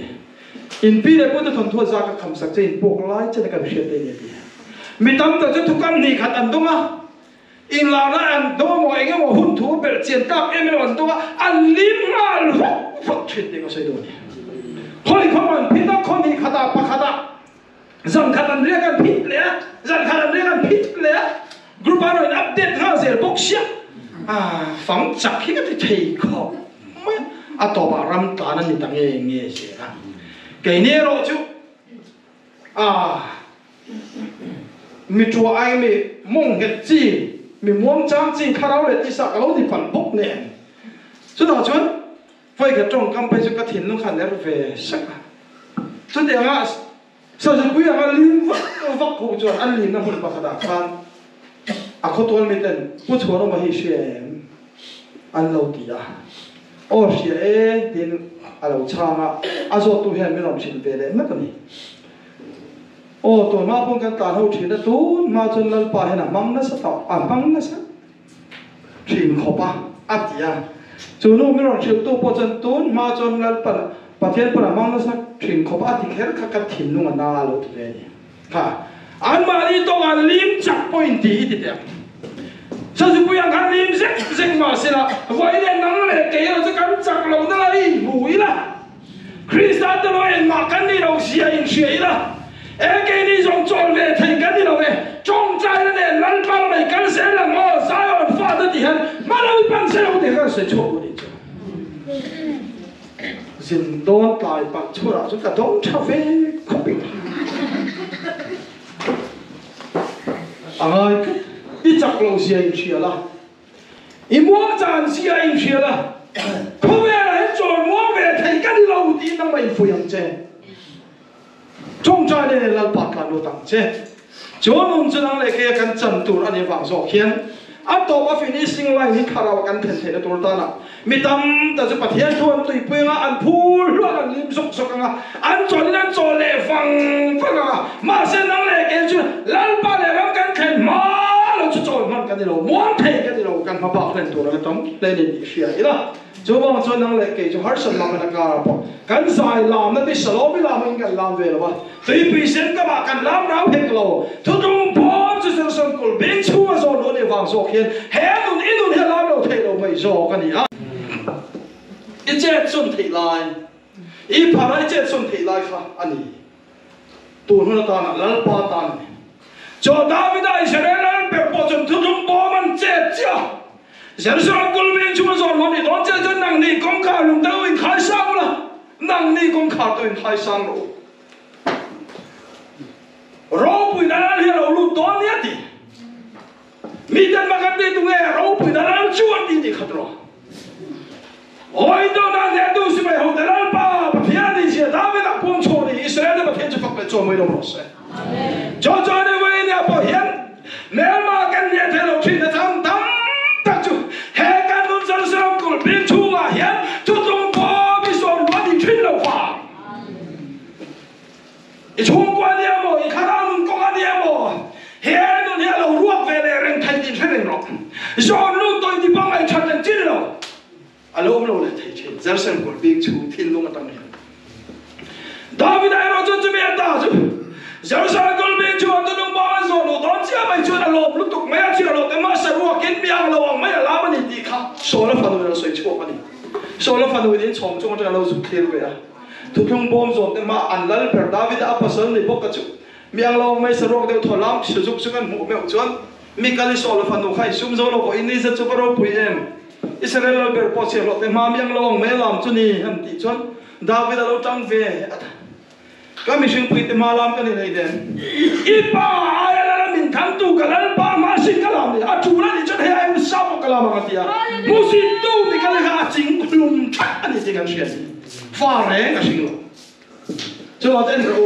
A: in pi để bữa thằng thua ra cái khăm sắc trên bộ lái trên cái việc này đi mi tâm tự cho thục ăn đi khát ăn đúng không in lao nó ăn đúng không mọi người mà hút thú bể chiến tắc em ăn đúng không ăn lim mal hút chuyện gì có sai đâu thôi không ăn phi nó không đi khát à pa khát à rằng khát ăn riêng ăn pít lẽ rằng khát ăn riêng ăn pít lẽ group anh rồi update ha sẽ bốc xếp phóng chặt khi cái thầy khó tổ bà ram ta nên ta nghe sẽ ra cái này rồi chứ mình chùa ai mình mong hết gì mình muốn trang gì khá đâu để đi sao cái lâu thì phản bốc nè chứ nào chứ vậy cái trong cam bây giờ cái thiền lúc khăn về sắc chứ để ngã sao chứ quý ngã lim vắt cổ cho anh lim nó hụt bạc đá khan có tuần mình tên bút chùa nó mà hi xem anh lâu thì ô xia tin lâu chăng rồi tụi hen mình làm chuyện về đấy mất cái gì ô tụi mà phong cái tàn hậu chuyện đó tụi mà chân lần pa hen mang nó sao mang nó sao chuyện khó pa gì chú nó mình làm chuyện tụi po chân tụi mà chân lần pa thiên pa mang nó sao chuyện khó pa thì cái các thiên nó mà na lâu thì cả anh mà đi đâu anh lim chắc point thì đấy sao chú bây giờ anh lim chắc mà xem là vậy nên năng này cái nó sẽ cắn chặt lâu đó đi mũi là Christian đó nói mà cắn đi đâu xia in xia là cái này dùng tròn về thành cắn đi đâu về trong trái nó này lăn băng này cắn sẽ là ngõ sai ở pha đó thì hắn mà nó bị bắn sẽ không thể cắn sẽ chốt đi chứ xin đón tài bắn chốt là chúng ta đón trả về không bị ít chắc lâu xia in xia là ít mua chán xia in xia là không về là hết tròn mua về thấy cái đi lâu thì nó mới phù hợp chứ trong trái này là bắt là đồ tăng chứ chỗ nông dân này cái căn chân tủ anh em vàng gió khiên tổ và finishing line thì khá là căn thân thể nó tủ ta là mi tâm ta sẽ bắt hiện thôn tùy bơi ngã ăn phul luôn ăn lim sốc sốc ngã ăn tròn lệ vàng ngã mà sẽ năng lệ cái chuyện lan ba lệ vàng căn thân mà nó cho tròn man cái gì đâu muốn thấy cái gì đâu căn phá bạc lên tủ là cái tấm lên đi xia ý đó chỗ bằng cho năng lệ cái chỗ hết sân làm cái nào là bỏ căn dài làm nó đi salo bị làm mình cái làm về là ba tùy bị xem các bạn căn làm nào hết lâu thu trung bỏ cho sân cổ bên chua rồi nó để vàng gió khiên hè nó ít nó làm đâu
B: zo ka ni a i jet sun thei lai i pharai jet sun thei lai kha ani tu huna ta na lal pa ta ni cho David ai Israel pe po chum thu thum bo man jet cha Jerusalem kul bin chu zo lo ni don che chen nang ni kong kha lum dau in khai sang la nang ni kong kha to in khai sang ro pui da la lo lu don ya ti mi dan ma kan ti tu nge ro pui da la chu an ti ni khat ro oi do na ne du si mai ho da la pa pa pia ni che David a pon cho ni Israel ba phe chu fak pe cho mai do ro se cho ne wei ne po hian ne ma kan ne the lo chin da tham tam tak chu he kan nun Jerusalem kul bin chu a hian tu tung po bi so lo di chin lo fa i chung kwa ni mo i khara nun ko ani mo he nun he lo ruak ve le reng thai din thai reng ro so lu toi di bang ai chat den chin lo alo lo le thai chin Jerusalem kul bin chu thin lu ma tang ni David ai ro chu me ta chu Jerusalem kul bin chu tu tung po so lo don chia mai chu na lo lu tuk me a chi lo te ma sa ruak kin biang lo mai la ma ni di kha so la fa lo soi chu pa ni so la fa lo din chong chong ta lo su khel ve a tu thung bom zo te ma an lal per David a pasal ni bok ka chu miang lo mai sa ruak de tholam su juk su kan mu me chuan mi kali so la fa no khai sum zo lo ko in ni sa chu ka ro pui em Israel ber po che lo te ma miang lo me lam chu ni han ti chuan David a lo tang ve kami sing pui te malam kan ni den ipa ayala la min tham tu kalal pa ma sin kalam ni atula ni chan he ai sa po kalam ka tia musi tu mi kala ga ching klum tha ani te kan sia fa re ka sing lo cho ten ro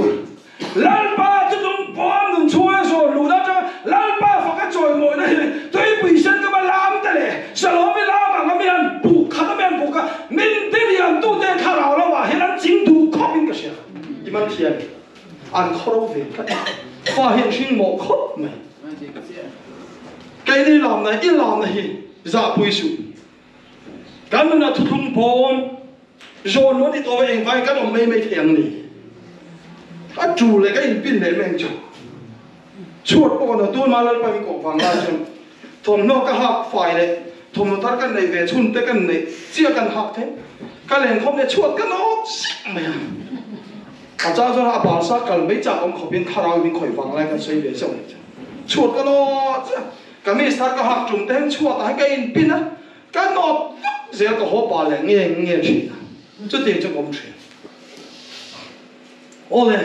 B: lal pa tu tum pom nun chua so lu da cha lal pa fa ka choi moi na hi toi pui san ka ba lam ta le sa lo mi lam ma mi an bu kha ta men bu ka min te ri an tu te kha ra lo wa he lan ching du kho min ka siaมันเทียนอันครบเวทฟ้าเห็นชิงหมอกครบไหมไก่ที่ลำนะอีลำนะฮิจะปุยสุกันมันทุกพรโจนวันที่ตัวเองไปกันไม่เทียงนี่ถ้าจูเลยก็อินปิ้นเลยแมงจูชวดปกติตัวมาแล้วไปกบฟังได้จนทอมนอกก็หักไฟเลยทอมตัดกันในเวชุนเตกันในเสียกันหักเท่กันแหล่งคมเนี่ยชวดกันเอาสิไม่อาจารย์说他把啥กันไม่จับองเขาเป็นคาราวเป็นข่อยฟังอะไรกันใช้เวชเลยชวดกันเนาะกันไม่สักก็หักจุ่มเต็มชวดให้กันอินปิ้นนะกันเนาะเสียก็หัวปลาแหลงเงี้ยชินะจะเดี๋ยวจะกลมเชียโอ้เลย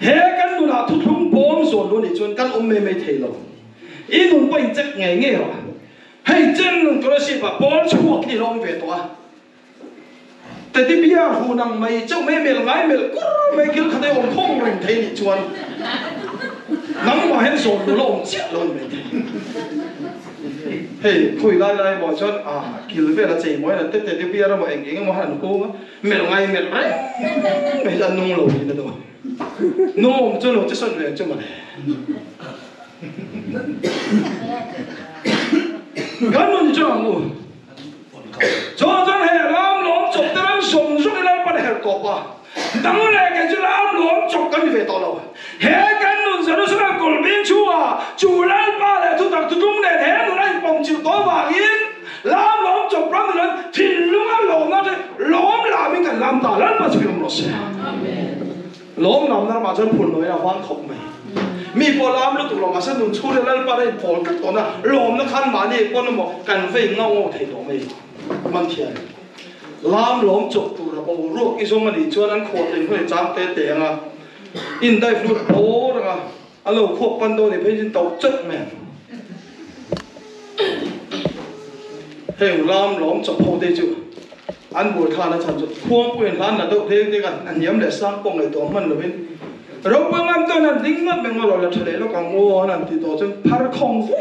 B: เฮกันดูนะทุกทุ่งพร้อมส่วนดูนี่จนกันไม่เทลงอีนุ่มไปจักเงี้ยหรอให้เจนก็เลยสิแบบบอลชวดนี่ลงเวตัวแต่ที่พี่อาหูนังไม่เจ้าไม่เมลไงเมลกูไม่คิดเขาได้องคงเร่งเทนี่ชวนนังมาเห็นส่วนดูลงเจี๊ยลงไม่ได้เฮ้ยคุยไล่บอกชนกิลเวลาเจี๋ยมวยนั่นแต่ที่พี่อาเราบอกเองมาหันกูเมลไงเมลไรไม่จะนุ่งหลุยนะตัวนุ่งจนหลุดจะสั่นเรื่องจังมันกันนู่นจังงูจอจังเฮรามหลอมจบแต่ละส่งส่งแล้วไปเฮรกบตั้งแต่กันจะรามหลอมจบกันไปต่อเราเฮกันนู่นจะรู้สึกกลบินชัวจูแล้วไปเลยทุกตักทุกตรงเนี่ยเฮนู่นไอ้ปองจิ๋วตัววางยิงรามหลอมจบแล้วนั้นทิ้งลุงอ่ะหลอมนั่นเลยหลอมลามิกันลามตาแล้วไปจะเป็นรสหลอมลามนั้นมาจนพุ่นเลยนะฟังขบไหมมีพอลามแล้วถูกหลอมมาเส้นนุ่นชูเลยแล้วไปได้พอกันตัวน่ะหลอมนั้นขันมาเนี่ยคนนั้นบอกกันเฟ้งเงาเทตัวไม่มันเทียนลามหลอมจบตัวเราโอ้รูปอีสมันดีชวนนั้นโคตรเลยเพื่อจ้างเตะอ่ะอินได้ฟลุตโต้อ่ะอะโลพวกปันโดนี่เพื่อนตกจักแม่เฮ้ยลามหลอมจบพอได้จู่อันบัวทานนะฉันจะควงเปลี่ยนร้านนะตัวเพลงเดียวกันอันย้ำแต่สร้างปงเลยตัวมันเลยเราเพิ่งอันตัวนั้นดิ้งมันเป็นว่าเราจะทะเลแล้วกังวลนั่นที่ตัวจึงพาร์คองฟู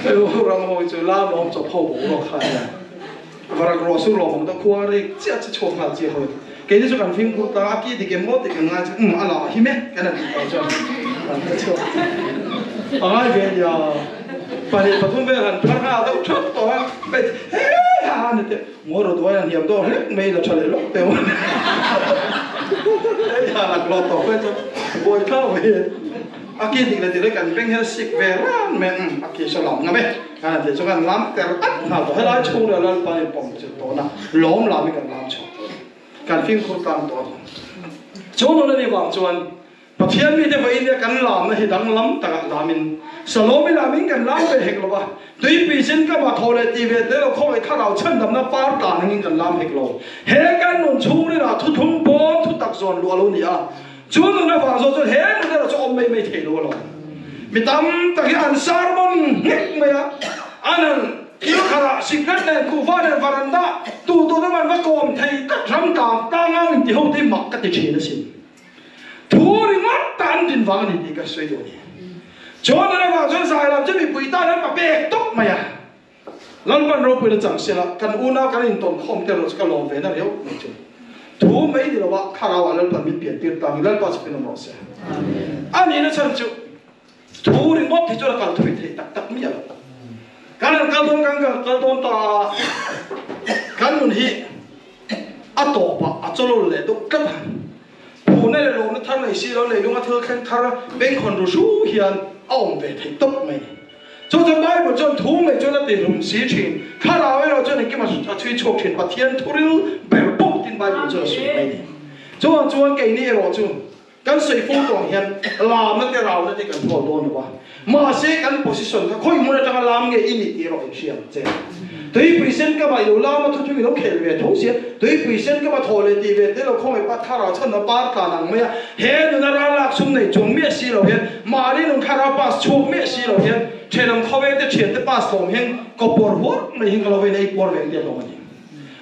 B: เฮ้ยเราโมยจะลามหลอมจบพอบุกเราขายนะว่าเราสู้หลอมต้องควงเลยเจ้าจะโชว์ผ่านเจ้าเลยเกี่ยจะกันฟิล์มกูตาอากี้ที่เกมโมติกันงานจะอะไรฮิเมะกันนั่นต่อจ้ะอะไรเวียนยาปฏิบัติทุ่มเวรันพระราต้องชดตัวไปเฮ้ยฮานี่เตะมัวรถตัวนั้นเหี่ยวตัวเล็กไม่ละเฉลี่ยลบเต็มวันเฮ้ยฮาหลักรอต่อไปจ้ะบอยเข้าเวียน
A: aki dik le dire kan beng her sik ve ran me aki so lam ngame kan de so kan lam ter at na to helai chung le lal pa ni pom che to na lom lam kan lam chu kan phim khur tam to chu no ni wang chuan pathian mi de vai ne kan lam na hi dang lam ta lamin salomi lamin kan lam be hek lo ba tui pi sin ka ma thole ti ve te lo khoi tha rao chen dam na par ta nangin kan lam hek lo he kan nun chung ni la thu thum bo thu tak zon lu lo ni a chu no na wang zo chu he no na chu om mai mai thei lo mi tam ta hi an sar mon hek me a anan kilo khara sikrat ne ku fa ne varanda tu na man va kom thei ta ram ta ta nga in ti ho ti mak ka ti chi na sin thuri ngat tan din wang ni ti ka soi do ni cho nên là vào cho sai làm cho bị bụi ta nó mà bẹt tóc mày à lần ban rồi bụi nó chẳng xí là cần u nào cái hình tồn không theo cái lồng về nó yếu này chứ thú mấy thì là vợ khá là lần ban bị biển tiền tăng lần ban sẽ bị nó mất xe anh ấy nó chẳng chịu thú thì mất thì cho là cả thủy thì tắc tắc miệng cái này cái tôn ta cái mình hi à tổ bạc à cho nó lấy đâu cấp thú này là lồng nó thằng này xí nó lấy luôn à thưa khen thằng bên con đồ số hiền ông về thấy tốt mày cho mai một chân thú mày cho nó tiền hùng xí chuyện khá là ấy rồi cho nên cái mà truy chọc chuyện và thiên thú nó bèo bốc tin bài một chân suy mày cho cái này rồi cho cái suy phong toàn hiện làm nó cái rào nó thì cần thua đồn được mà sẽ cái position cái khối muốn là làm cái in thì rồi xem chứ对本身个嘛有老嘛，他就有开về同时，对本身个嘛拖来地về，对了空来把他老趁那把他能么呀？嘿，那拉拉兄弟从咩事了嘿？马里能看到把从咩事了嘿？才能靠为的钱的把手嘿，个波火没hin个老为那一波为的了嘛？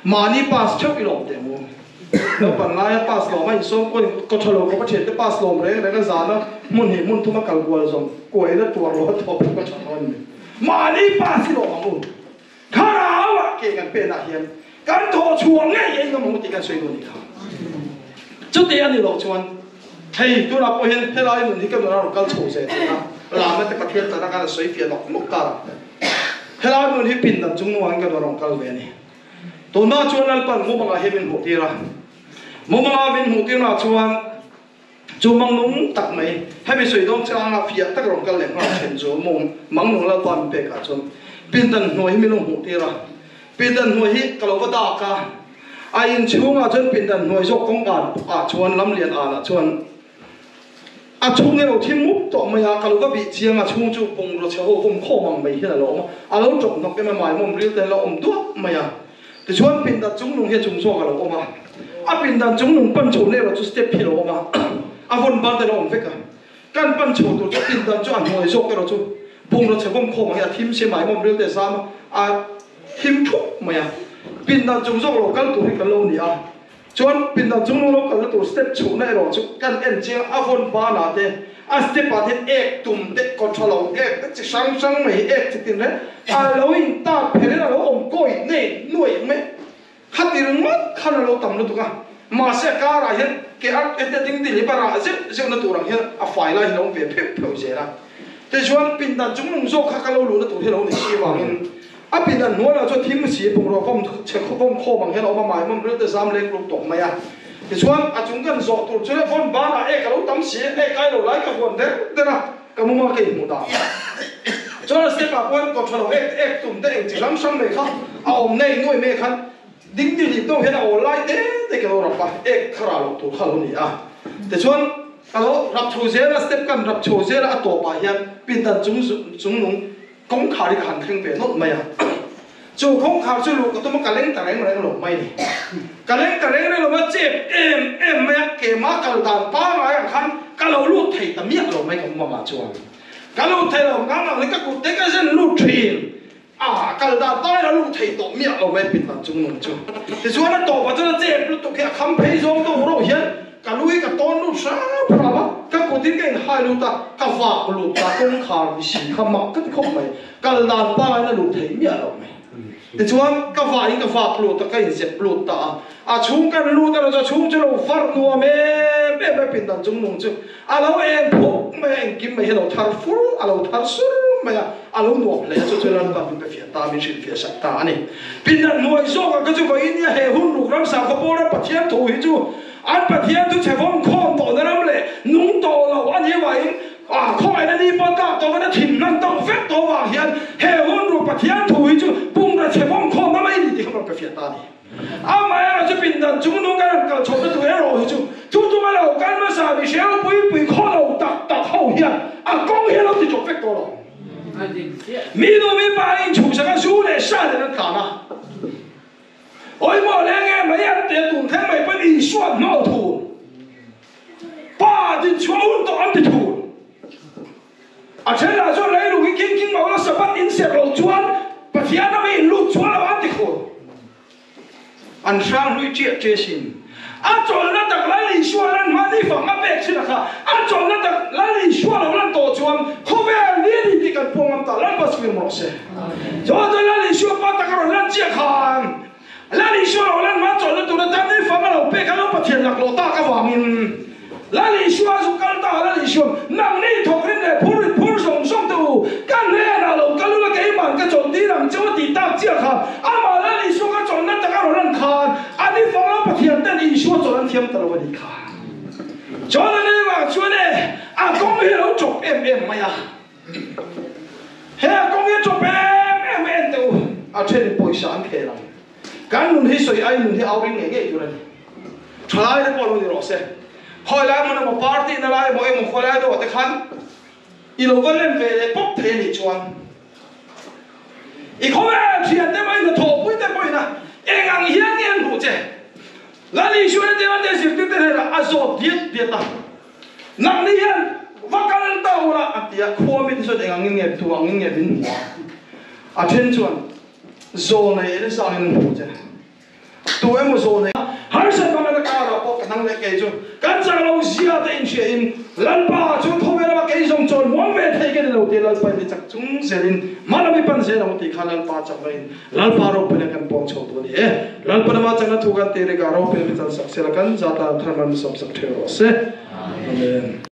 A: 马里把手一老的么？แล้วปัญหาปัสโลไม่ส่งคนก็ทะเลาะก็เฉดปัสโลเลยแล้วก็จานนะมุนเห็นมุนทุ่มกัลกัวส่งกวยแล้วตัวรถทบก็ชนกันมาลีปัสโลมามุนข้าเราอะเกี่ยกันเป็นอะไรกันการโทรชวนเนี่ยยังก็มุ่งติดกันช่วยกันนี่ครับจุดเดียวนี่เราชวนเฮ้ยตัวเราพอเห็นให้เราเหมือนที่กับเราการโชว์เสร็จนะเราไม่ได้ประเทศแต่ละการสวยเฟียดอกมุกตาให้เราเหมือนที่ปิ่นดันจุงนวลกับเราการเวนี่ตัวน่าชวนนั่นปั่นมุกมาให้เป็นหัวตีละมุกมาเป็นหัวตีน่าชวนจูมังนุ่งตักไหมให้ไปสวยต้องจ้างอาเฟียตักเราการเลี้ยงเราเช่นจูมังนุ่งเราปั่นเปกาชวนเป็นดันหัวให้ไม่ลงหัวตีละเป็นดันหัวให้กะโหลกดากาไอ้ยินช่วงอาจจะเป็นดันหัวยกกงการชวนล้ำเลียนชวนช่วงนี้เราที่มุกต่อมายากะโหลกบิเชียงช่วงจูปงเราเชื่อว่าผมข้อมังไม่เห็นหรอกเราจบนกเป็นหมายมุมเรียกแต่เราตัวมายาแต่ชวนเป็นดันจุงนุ่งให้จุงโซ่กะโหลกมาเป็นดันจุงนุ่งปั้นโชว์เนี่ยเราจะสเต็ปพี่เรามาคนบ้านแต่เราไม่กันการปั้นโชว์ตัวจะเป็นดันจุงหัวยกแต่เราจูปงเราเชื่อว่าข้อมังอย่าทิมเสียหมายมุมเรียกแต่ซ้ำทิมทุกมายาเป็นดันจุงโซ่เรากันตัวที่กันเราเนี่ยชวนเป็นดันจุงนุ่งเรากันตัวสเต็ปโชว์เนี่ยเราจูกันเอ็นเจียคนบ้านอะไรสเต็ปประเทศเอกตุ่มเด็กก็ทะเลาะเอกจะช่างไม่เอกจะติดเลยเราอินตาเพลินเราอมก้อยเนี่ยหน่วยไหมขัดตีรึมั้งขันเราต่ำเลยตุกันมาเสียการอะไรเกี่ยเอ็ดดิ้งดิ้งลิบาราเจ้าหน้าตัวเราเห็นฝ่ายเราเห็นเราเวียเพ่เพ่เสียละแต่ชวนเป็นดันจุงนุ่งโซ่ข้ากันเรารู้นะตัวที่เราเนี่ยชี้วางเห็นเป็นดันหัวเราจะทิมสีปุ่งเราก็เช็คข้อข้อบังเห็นเรามาหมายมันเรื่องแต่ซ้ำเล็กลูกตกไหมอ่ะแต่ชวนจุงกันโซ่ตัวชวนคนบ้านเอกเราตั้มสีเอกไก่เราไล่กับคนเด็กนะก็มุ่งมาเกี่ยมุดาชวนสเต็ปแบบว่าก็ทะเลาะเอกตุ่มเด็กจะช่างไม่เข้าเอาในหน่วยไม่ขันดิ้งดิ้งต้องเห็นเอาไล่เด็กเราหลับไปเอกคราลตัวเขาเนี่ยอ่ะแต่ชวนเรารับโชว์เสียแล้วสเต็ปกันรับโชว์เสียแล้วตัวไปยันเป็นดันจุงนุ่งกงขาดิขันแข่งเป็นนกไม่อะจูกงขาจูลูกก็ต้องมาการเล่นแต่เล่นอะไรกันหรอกไม่เนี่ยการเล่นแต่เล่นเรามาเจ็บไม่เกี่ยมาการด่านป้าอะไรอย่างขันการเราลูดไทยแต่เมียเราไม่กับมาจวนการลูดไทยเรางั้นเราเลยก็กูเด็กก็เส้นลูดทีนการด่านป้าเราลูดไทยตัวเมียเราไม่เป็นดันจุงนุ่งจูแต่ชวนนั้นต่อไปจะเจ็บลูกตัวแค่คำเพย์ซองตัวเราเห็นการลุยกับต้นลูกสาวพระวะก็กูทิ้งกันให้ลูกตาก็ฝากลูกตากงขาวิสีขมักก็ที่เขาไม่การด่านป้าเราลูดไทยเมียเราไม่แต่ชวนก็ฝากลูกตาก็เห็นเสียลูกตาชุ่มกันลูกตาเราจะชุ่มจะเราฟัดนัวไม่เป็นดันจุงนุ่งจูเราเองพวกไม่เองกินไม่เห็นเราทาร์ฟูเราทาร์ซูไม่เราหนวกเลยจะเราแบบเป็นเฟียตาไม่ใช่เฟียสักตานี่เป็นดันหน่วยโซ่ก็จะไปเนี่ยเฮหุ่นลูกรักษาขบวนปัจเจียนถูกจูอันปัจเจียนทุกเฉพาะข้อต่อนั่นเลยนุ่งต่อเราอันนี้ไว้
B: không ai đi bắt cả tôi vẫn thìm năng tông phép tôi vào hiện hệ hôn rồi bắt hiện thủi chứ bung ra chế bom không nó mấy thì không được cái phiền ta đi mà em là bình đẳng chúng nó cái là chỗ nó tuổi rồi chứ chúng mà là cái mà sao bị xéo bụi khó đầu đặt hậu hiện công hiện nó thì chụp phép tôi rồi mi đâu mi ba anh chủ sẽ cái số này sai để nó cả mà ôi mà lẽ nghe mấy anh để tụng thế mày vẫn đi soạn nó thủ ba thì chúa ôn anh thì thủ thế là do lấy lục cái kinh máu nó sẽ bắt in sẽ lột chuan và thì anh nó bị lột chuan là anh thì khổ anh sang nuôi chuyện chế xin anh chọn nó đặt lấy lý xuân anh mà đi phòng anh bẹt chứ là anh chọn nó đặt lấy lý xuân là anh tổ chuan không phải liên đi cần phong anh ta lấy bớt phim một xe cho lấy lý xuân bắt ta cái anh chia khang lấy lý xuân là anh mà chọn nó tụi nó đặt đi phòng anh bẹt cái nó bắt tiền lạc lột ta cái vàng in lấy lý xuân dùng cái ta lấy lý xuân nằm đi thọc lên để phun sông tu cái này là lột cái lúc cái bàn cái chọn đi làm cho đi ta chia khang mà lấy lý xuân cái chọn nó đặt cái anh khang anh đi phòng anh bắt tiền tên lý xuân chọn anh thêm tao vào đi khang cho nên là chúa này công việc nó chụp em mày công việc chụp em đâu trên bồi sản thế nào cái luôn thì soi ai luôn thì ao bên nghe cái chỗ này trái đấy bọn nó rồi xem hồi lại mà nó party nó lại mọi em hồi lại đâu để khăn ilo vẫn lên về để bốc thế này chuan không phải chuyện thế mà nó thổ bụi thế bụi nè em ăn hiến em hủ chứ là lý xuân thế mà thế sự thế là azot diệt ta nặng đi hiến và cái tàu là thì khoa mình số em ăn nghe thu ăn nghe bình trên chuan zone này nó sao nên hủ chứ tụi em một zone này har sen bằng cái cara bọc năng lực cái chứ cái trang lâu zia tên chuyện lần ba chúng thôi là cái dòng tròn muốn về thấy cái đầu tiên là phải đi chắc chúng sẽ lên mà nó bị bắn sẽ làm thì khả năng ba chắc lên lần ba rồi bên cái bóng châu tôi đi lần ba mà chắc là thu cái tiền cái rồi bên cái chắc sẽ là cái zata tham ăn sắp sắp theo rồi sẽ amen.